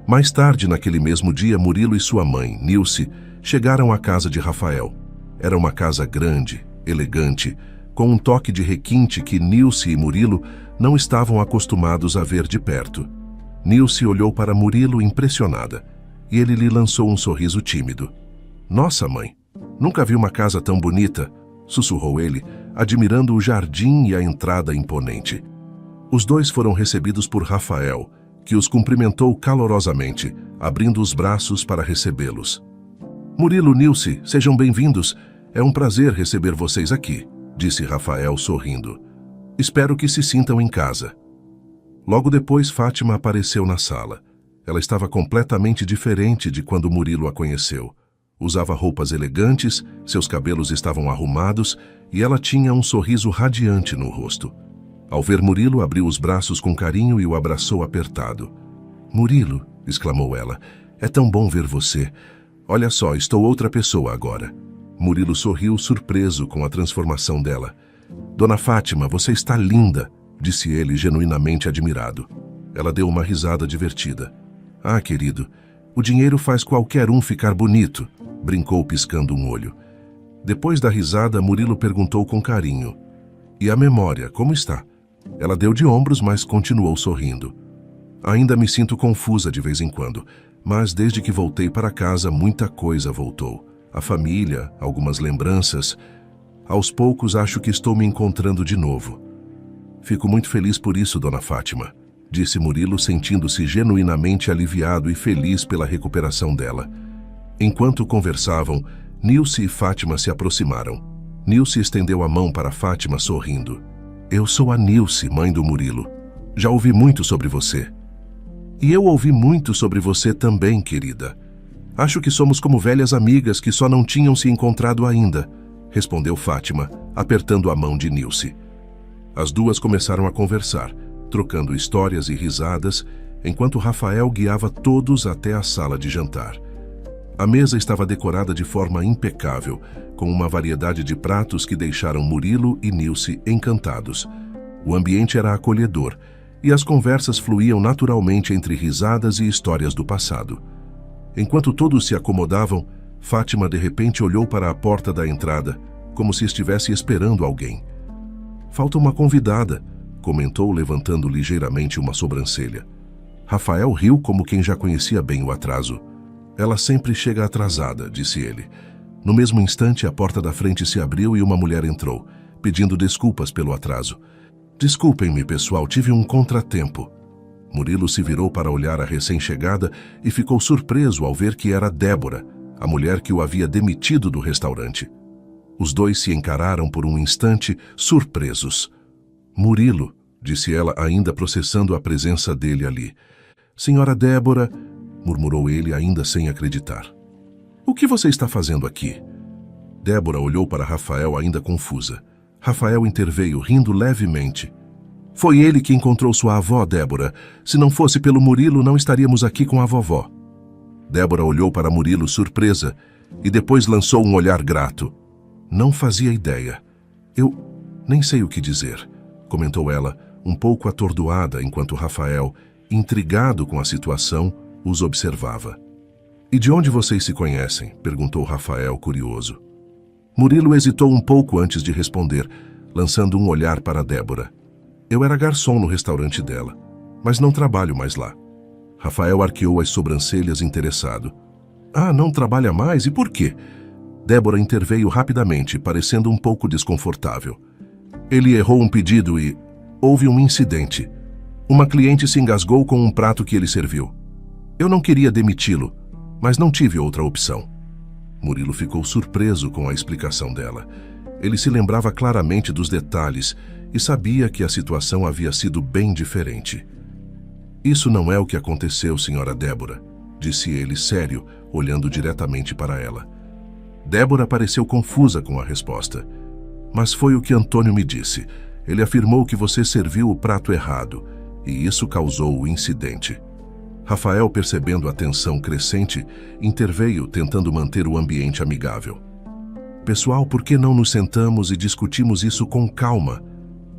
Mais tarde, naquele mesmo dia, Murilo e sua mãe, Nilce, chegaram à casa de Rafael. Era uma casa grande, elegante, com um toque de requinte que Nilce e Murilo não estavam acostumados a ver de perto. Nilce olhou para Murilo impressionada, e ele lhe lançou um sorriso tímido. Nossa, mãe, nunca vi uma casa tão bonita, sussurrou ele, admirando o jardim e a entrada imponente. Os dois foram recebidos por Rafael, que os cumprimentou calorosamente, abrindo os braços para recebê-los. Murilo, Nilce, sejam bem-vindos. É um prazer receber vocês aqui, disse Rafael sorrindo. Espero que se sintam em casa. Logo depois, Fátima apareceu na sala. Ela estava completamente diferente de quando Murilo a conheceu. Usava roupas elegantes, seus cabelos estavam arrumados e ela tinha um sorriso radiante no rosto. Ao ver Murilo, abriu os braços com carinho e o abraçou apertado. Murilo, exclamou ela, é tão bom ver você. Olha só, estou outra pessoa agora. Murilo sorriu surpreso com a transformação dela. Dona Fátima, você está linda, disse ele genuinamente admirado. Ela deu uma risada divertida. Ah, querido, o dinheiro faz qualquer um ficar bonito, brincou piscando um olho. Depois da risada, Murilo perguntou com carinho. E a memória, como está? Ela deu de ombros, mas continuou sorrindo. Ainda me sinto confusa de vez em quando, mas desde que voltei para casa, muita coisa voltou. A família, algumas lembranças. Aos poucos, acho que estou me encontrando de novo. Fico muito feliz por isso, dona Fátima, disse Murilo, sentindo-se genuinamente aliviado e feliz pela recuperação dela. Enquanto conversavam, Nilce e Fátima se aproximaram. Nilce estendeu a mão para Fátima, sorrindo. Eu sou a Nilce, mãe do Murilo. Já ouvi muito sobre você. E eu ouvi muito sobre você também, querida. Acho que somos como velhas amigas que só não tinham se encontrado ainda, respondeu Fátima, apertando a mão de Nilce. As duas começaram a conversar, trocando histórias e risadas, enquanto Rafael guiava todos até a sala de jantar. A mesa estava decorada de forma impecável, com uma variedade de pratos que deixaram Murilo e Nilce encantados. O ambiente era acolhedor, e as conversas fluíam naturalmente entre risadas e histórias do passado. Enquanto todos se acomodavam, Fátima de repente olhou para a porta da entrada, como se estivesse esperando alguém. Falta uma convidada, comentou levantando ligeiramente uma sobrancelha. Rafael riu como quem já conhecia bem o atraso. Ela sempre chega atrasada, disse ele. No mesmo instante, a porta da frente se abriu e uma mulher entrou, pedindo desculpas pelo atraso. Desculpem-me, pessoal, tive um contratempo. Murilo se virou para olhar a recém-chegada e ficou surpreso ao ver que era Débora, a mulher que o havia demitido do restaurante. Os dois se encararam por um instante, surpresos. Murilo, disse ela, ainda processando a presença dele ali. Senhora Débora, murmurou ele, ainda sem acreditar. O que você está fazendo aqui? Débora olhou para Rafael, ainda confusa. Rafael interveio, rindo levemente. Foi ele que encontrou sua avó, Débora. Se não fosse pelo Murilo, não estaríamos aqui com a vovó. Débora olhou para Murilo surpresa e depois lançou um olhar grato. Não fazia ideia. Eu nem sei o que dizer, comentou ela, um pouco atordoada, enquanto Rafael, intrigado com a situação, os observava. E de onde vocês se conhecem? Perguntou Rafael, curioso. Murilo hesitou um pouco antes de responder, lançando um olhar para Débora. Eu era garçom no restaurante dela, mas não trabalho mais lá. Rafael arqueou as sobrancelhas interessado. Ah, não trabalha mais? E por quê? Débora interveio rapidamente, parecendo um pouco desconfortável. Ele errou um pedido e houve um incidente. Uma cliente se engasgou com um prato que ele serviu. Eu não queria demiti-lo, mas não tive outra opção. Murilo ficou surpreso com a explicação dela. Ele se lembrava claramente dos detalhes e sabia que a situação havia sido bem diferente. Isso não é o que aconteceu, senhora Débora, disse ele sério, olhando diretamente para ela. Débora pareceu confusa com a resposta. Mas foi o que Antônio me disse. Ele afirmou que você serviu o prato errado, e isso causou o incidente. Rafael, percebendo a tensão crescente, interveio, tentando manter o ambiente amigável. Pessoal, por que não nos sentamos e discutimos isso com calma?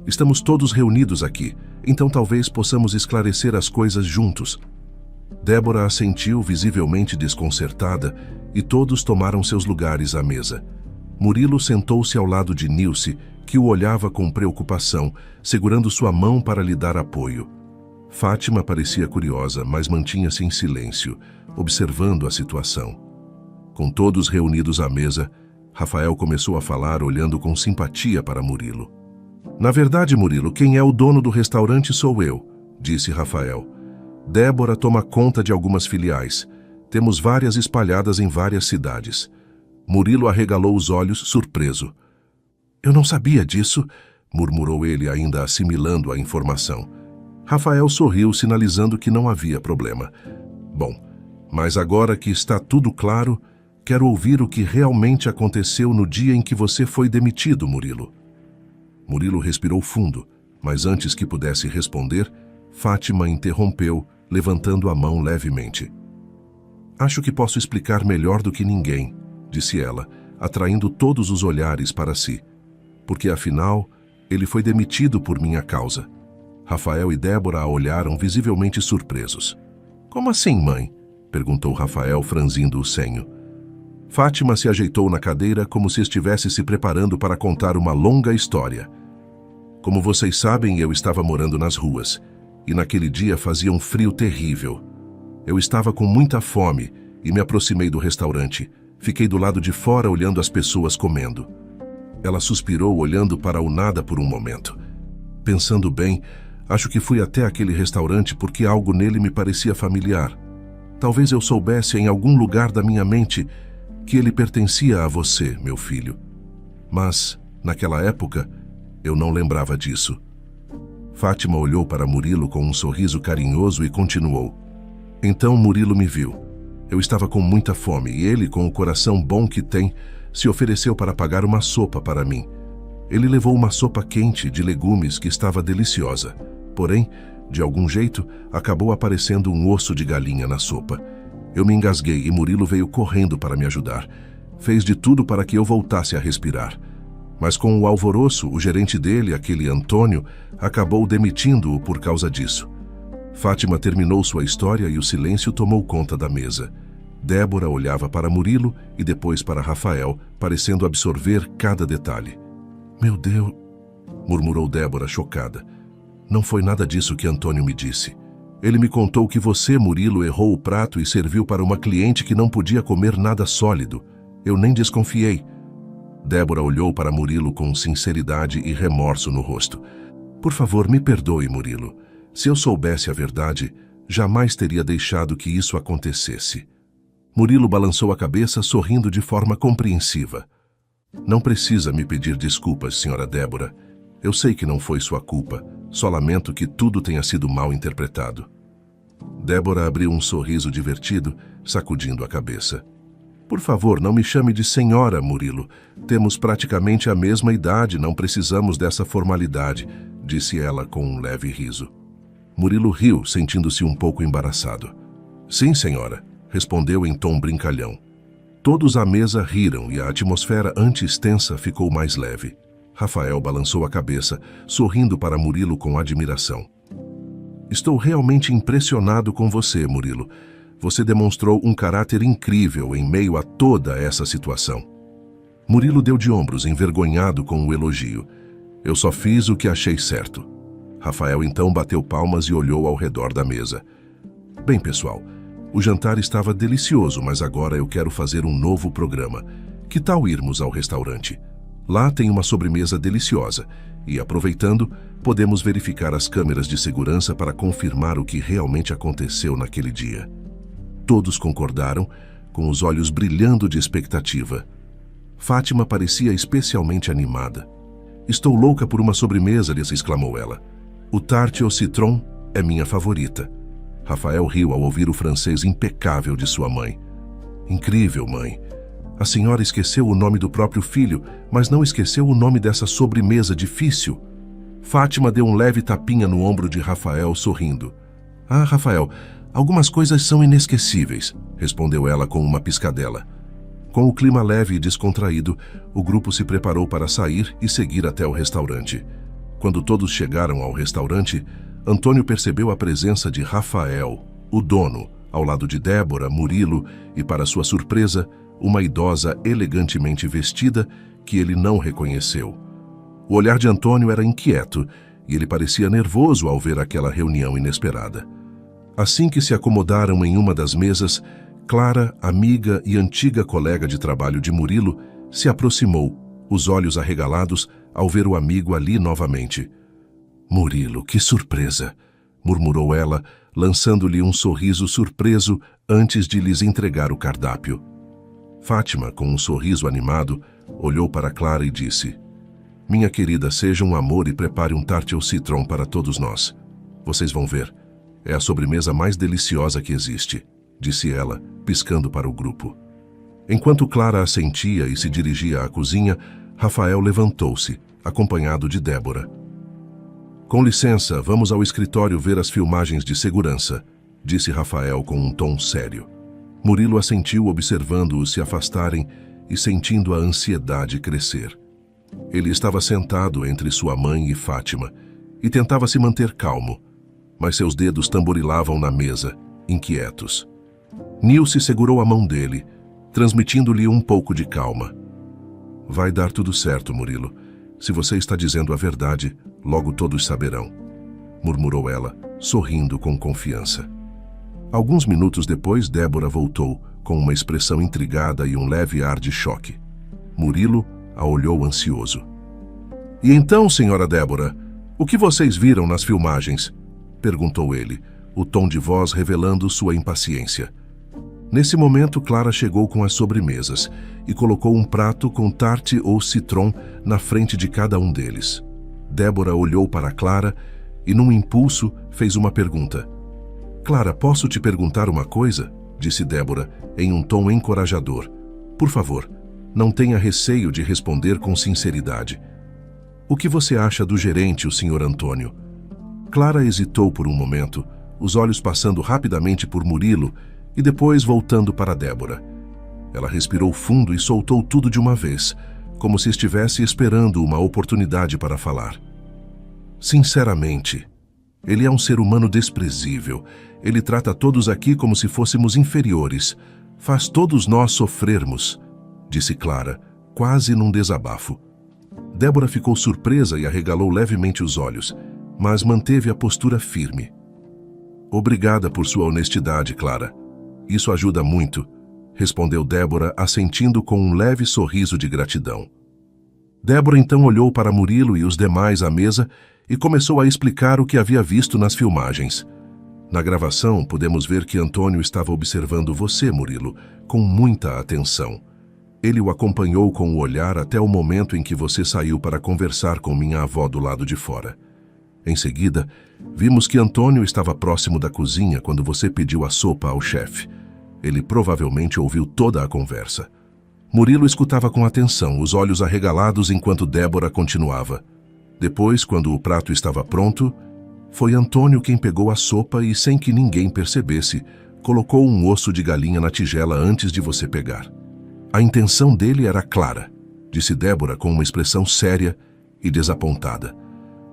Estamos todos reunidos aqui, então talvez possamos esclarecer as coisas juntos. Débora assentiu, visivelmente desconcertada, e todos tomaram seus lugares à mesa. Murilo sentou-se ao lado de Nilce, que o olhava com preocupação, segurando sua mão para lhe dar apoio. Fátima parecia curiosa, mas mantinha-se em silêncio, observando a situação. Com todos reunidos à mesa, Rafael começou a falar, olhando com simpatia para Murilo. Na verdade, Murilo, quem é o dono do restaurante sou eu, disse Rafael. Débora toma conta de algumas filiais. Temos várias espalhadas em várias cidades. Murilo arregalou os olhos, surpreso. Eu não sabia disso, murmurou ele, ainda assimilando a informação. Rafael sorriu, sinalizando que não havia problema. Bom, mas agora que está tudo claro, quero ouvir o que realmente aconteceu no dia em que você foi demitido, Murilo. Murilo respirou fundo, mas antes que pudesse responder, Fátima interrompeu, levantando a mão levemente. Acho que posso explicar melhor do que ninguém, disse ela, atraindo todos os olhares para si. Porque, afinal, ele foi demitido por minha causa. Rafael e Débora a olharam visivelmente surpresos. Como assim, mãe? Perguntou Rafael, franzindo o senho. Fátima se ajeitou na cadeira como se estivesse se preparando para contar uma longa história. Como vocês sabem, eu estava morando nas ruas, e naquele dia fazia um frio terrível. Eu estava com muita fome e me aproximei do restaurante. Fiquei do lado de fora olhando as pessoas comendo. Ela suspirou olhando para o nada por um momento. Pensando bem, acho que fui até aquele restaurante porque algo nele me parecia familiar. Talvez eu soubesse em algum lugar da minha mente que ele pertencia a você, meu filho. Mas, naquela época, eu não lembrava disso. Fátima olhou para Murilo com um sorriso carinhoso e continuou. Então Murilo me viu. Eu estava com muita fome e ele, com o coração bom que tem, se ofereceu para pagar uma sopa para mim. Ele levou uma sopa quente de legumes que estava deliciosa. Porém, de algum jeito, acabou aparecendo um osso de galinha na sopa. Eu me engasguei e Murilo veio correndo para me ajudar. Fez de tudo para que eu voltasse a respirar. Mas com o alvoroço, o gerente dele, aquele Antônio, acabou demitindo-o por causa disso. Fátima terminou sua história e o silêncio tomou conta da mesa. Débora olhava para Murilo e depois para Rafael, parecendo absorver cada detalhe. Meu Deus, murmurou Débora chocada. Não foi nada disso que Antônio me disse. Ele me contou que você, Murilo, errou o prato e serviu para uma cliente que não podia comer nada sólido. Eu nem desconfiei. Débora olhou para Murilo com sinceridade e remorso no rosto. Por favor, me perdoe, Murilo. Se eu soubesse a verdade, jamais teria deixado que isso acontecesse. Murilo balançou a cabeça, sorrindo de forma compreensiva. Não precisa me pedir desculpas, senhora Débora. Eu sei que não foi sua culpa. Só lamento que tudo tenha sido mal interpretado. Débora abriu um sorriso divertido, sacudindo a cabeça. Por favor, não me chame de senhora, Murilo. Temos praticamente a mesma idade, não precisamos dessa formalidade, disse ela com um leve riso. Murilo riu, sentindo-se um pouco embaraçado. Sim, senhora, respondeu em tom brincalhão. Todos à mesa riram e a atmosfera antes tensa ficou mais leve. Rafael balançou a cabeça, sorrindo para Murilo com admiração. Estou realmente impressionado com você, Murilo. Você demonstrou um caráter incrível em meio a toda essa situação. Murilo deu de ombros, envergonhado com o elogio. Eu só fiz o que achei certo. Rafael então bateu palmas e olhou ao redor da mesa. Bem, pessoal, o jantar estava delicioso, mas agora eu quero fazer um novo programa. Que tal irmos ao restaurante? Lá tem uma sobremesa deliciosa e, aproveitando, podemos verificar as câmeras de segurança para confirmar o que realmente aconteceu naquele dia. Todos concordaram, com os olhos brilhando de expectativa. Fátima parecia especialmente animada. Estou louca por uma sobremesa, lhes exclamou ela. O tarte au citron é minha favorita. Rafael riu ao ouvir o francês impecável de sua mãe. Incrível, mãe. A senhora esqueceu o nome do próprio filho, mas não esqueceu o nome dessa sobremesa difícil. Fátima deu um leve tapinha no ombro de Rafael, sorrindo. Ah, Rafael, algumas coisas são inesquecíveis, respondeu ela com uma piscadela. Com o clima leve e descontraído, o grupo se preparou para sair e seguir até o restaurante. Quando todos chegaram ao restaurante, Antônio percebeu a presença de Rafael, o dono, ao lado de Débora, Murilo e, para sua surpresa, uma idosa elegantemente vestida que ele não reconheceu. O olhar de Antônio era inquieto e ele parecia nervoso ao ver aquela reunião inesperada. Assim que se acomodaram em uma das mesas, Clara, amiga e antiga colega de trabalho de Murilo, se aproximou, os olhos arregalados, ao ver o amigo ali novamente. Murilo, que surpresa! Murmurou ela, lançando-lhe um sorriso surpreso antes de lhes entregar o cardápio. Fátima, com um sorriso animado, olhou para Clara e disse: Minha querida, seja um amor e prepare um tarte au citron para todos nós. Vocês vão ver. É a sobremesa mais deliciosa que existe, disse ela, piscando para o grupo. Enquanto Clara assentia e se dirigia à cozinha, Rafael levantou-se, acompanhado de Débora. Com licença, vamos ao escritório ver as filmagens de segurança, disse Rafael com um tom sério. Murilo assentiu, observando-os se afastarem e sentindo a ansiedade crescer. Ele estava sentado entre sua mãe e Fátima, e tentava se manter calmo, mas seus dedos tamborilavam na mesa, inquietos. Nilce segurou a mão dele, transmitindo-lhe um pouco de calma. Vai dar tudo certo, Murilo. Se você está dizendo a verdade, logo todos saberão, murmurou ela, sorrindo com confiança. Alguns minutos depois, Débora voltou, com uma expressão intrigada e um leve ar de choque. Murilo a olhou ansioso. E então, senhora Débora, o que vocês viram nas filmagens? Perguntou ele, o tom de voz revelando sua impaciência. Nesse momento, Clara chegou com as sobremesas e colocou um prato com tarte ou citron na frente de cada um deles. Débora olhou para Clara e, num impulso, fez uma pergunta. Clara, posso te perguntar uma coisa? Disse Débora, em um tom encorajador. Por favor, não tenha receio de responder com sinceridade. O que você acha do gerente, o Sr. Antônio? Clara hesitou por um momento, os olhos passando rapidamente por Murilo e depois voltando para Débora. Ela respirou fundo e soltou tudo de uma vez, como se estivesse esperando uma oportunidade para falar. Sinceramente, ele é um ser humano desprezível. Ele trata todos aqui como se fôssemos inferiores. Faz todos nós sofrermos, disse Clara, quase num desabafo. Débora ficou surpresa e arregalou levemente os olhos, mas manteve a postura firme. Obrigada por sua honestidade, Clara. Isso ajuda muito, respondeu Débora, assentindo com um leve sorriso de gratidão. Débora então olhou para Murilo e os demais à mesa e começou a explicar o que havia visto nas filmagens. Na gravação, podemos ver que Antônio estava observando você, Murilo, com muita atenção. Ele o acompanhou com o olhar até o momento em que você saiu para conversar com minha avó do lado de fora. Em seguida, vimos que Antônio estava próximo da cozinha quando você pediu a sopa ao chefe. Ele provavelmente ouviu toda a conversa. Murilo escutava com atenção, os olhos arregalados enquanto Débora continuava. Depois, quando o prato estava pronto, foi Antônio quem pegou a sopa e, sem que ninguém percebesse, colocou um osso de galinha na tigela antes de você pegar. A intenção dele era clara, disse Débora com uma expressão séria e desapontada.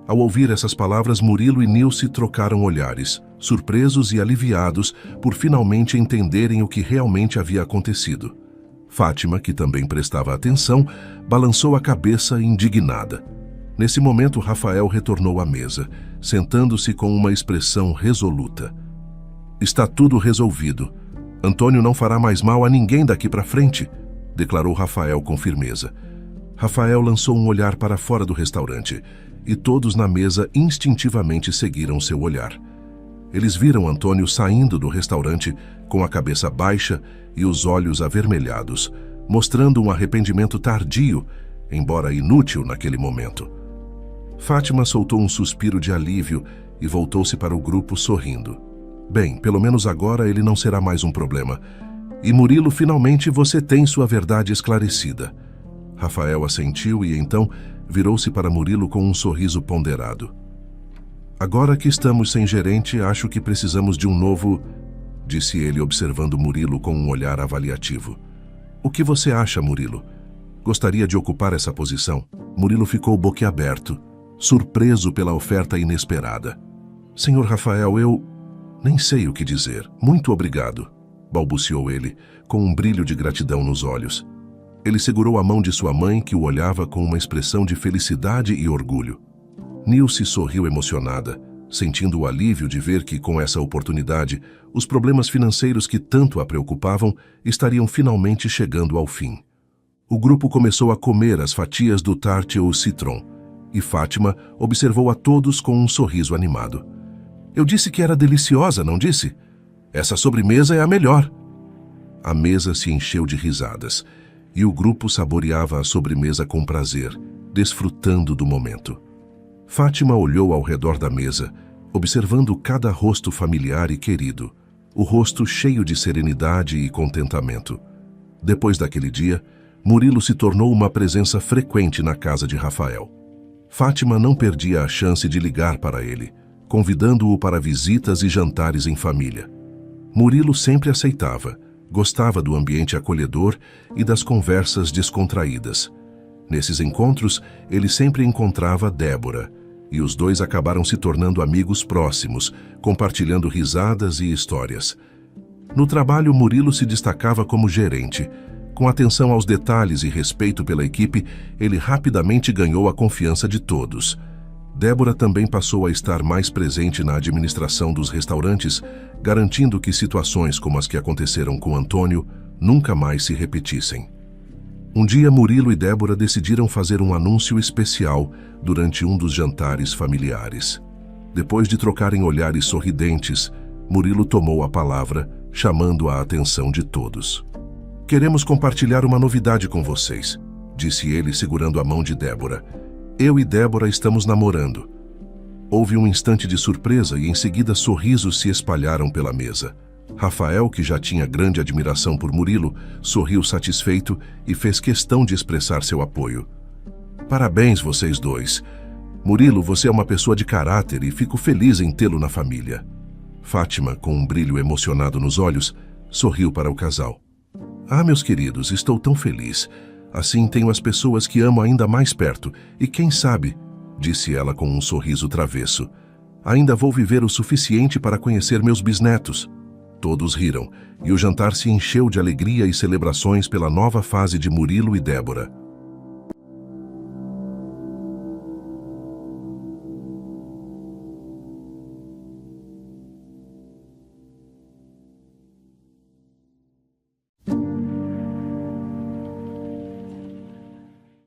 Ao ouvir essas palavras, Murilo e Nilce trocaram olhares, surpresos e aliviados por finalmente entenderem o que realmente havia acontecido. Fátima, que também prestava atenção, balançou a cabeça indignada. Nesse momento, Rafael retornou à mesa, sentando-se com uma expressão resoluta. Está tudo resolvido. Antônio não fará mais mal a ninguém daqui para frente, declarou Rafael com firmeza. Rafael lançou um olhar para fora do restaurante e todos na mesa instintivamente seguiram seu olhar. Eles viram Antônio saindo do restaurante com a cabeça baixa e os olhos avermelhados, mostrando um arrependimento tardio, embora inútil naquele momento. Fátima soltou um suspiro de alívio e voltou-se para o grupo sorrindo. Bem, pelo menos agora ele não será mais um problema. E Murilo, finalmente você tem sua verdade esclarecida. Rafael assentiu e então virou-se para Murilo com um sorriso ponderado. Agora que estamos sem gerente, acho que precisamos de um novo... disse ele, observando Murilo com um olhar avaliativo. O que você acha, Murilo? Gostaria de ocupar essa posição? Murilo ficou boquiaberto, surpreso pela oferta inesperada. Senhor Rafael, eu... nem sei o que dizer. Muito obrigado, balbuciou ele, com um brilho de gratidão nos olhos. Ele segurou a mão de sua mãe, que o olhava com uma expressão de felicidade e orgulho. Nilce sorriu emocionada, sentindo o alívio de ver que, com essa oportunidade, os problemas financeiros que tanto a preocupavam estariam finalmente chegando ao fim. O grupo começou a comer as fatias do tarte ou citron, e Fátima observou a todos com um sorriso animado. Eu disse que era deliciosa, não disse? Essa sobremesa é a melhor. A mesa se encheu de risadas, e o grupo saboreava a sobremesa com prazer, desfrutando do momento. Fátima olhou ao redor da mesa, observando cada rosto familiar e querido, o rosto cheio de serenidade e contentamento. Depois daquele dia, Murilo se tornou uma presença frequente na casa de Rafael. Fátima não perdia a chance de ligar para ele, convidando-o para visitas e jantares em família. Murilo sempre aceitava, gostava do ambiente acolhedor e das conversas descontraídas. Nesses encontros, ele sempre encontrava Débora, e os dois acabaram se tornando amigos próximos, compartilhando risadas e histórias. No trabalho, Murilo se destacava como gerente. Com atenção aos detalhes e respeito pela equipe, ele rapidamente ganhou a confiança de todos. Débora também passou a estar mais presente na administração dos restaurantes, garantindo que situações como as que aconteceram com Antônio nunca mais se repetissem. Um dia, Murilo e Débora decidiram fazer um anúncio especial durante um dos jantares familiares. Depois de trocarem olhares sorridentes, Murilo tomou a palavra, chamando a atenção de todos. "Queremos compartilhar uma novidade com vocês", disse ele, segurando a mão de Débora. "Eu e Débora estamos namorando." Houve um instante de surpresa e em seguida sorrisos se espalharam pela mesa. Rafael, que já tinha grande admiração por Murilo, sorriu satisfeito e fez questão de expressar seu apoio. "Parabéns, vocês dois. Murilo, você é uma pessoa de caráter e fico feliz em tê-lo na família." Fátima, com um brilho emocionado nos olhos, sorriu para o casal. "Ah, meus queridos, estou tão feliz. Assim tenho as pessoas que amo ainda mais perto e quem sabe", disse ela com um sorriso travesso, "ainda vou viver o suficiente para conhecer meus bisnetos." Todos riram, e o jantar se encheu de alegria e celebrações pela nova fase de Murilo e Débora.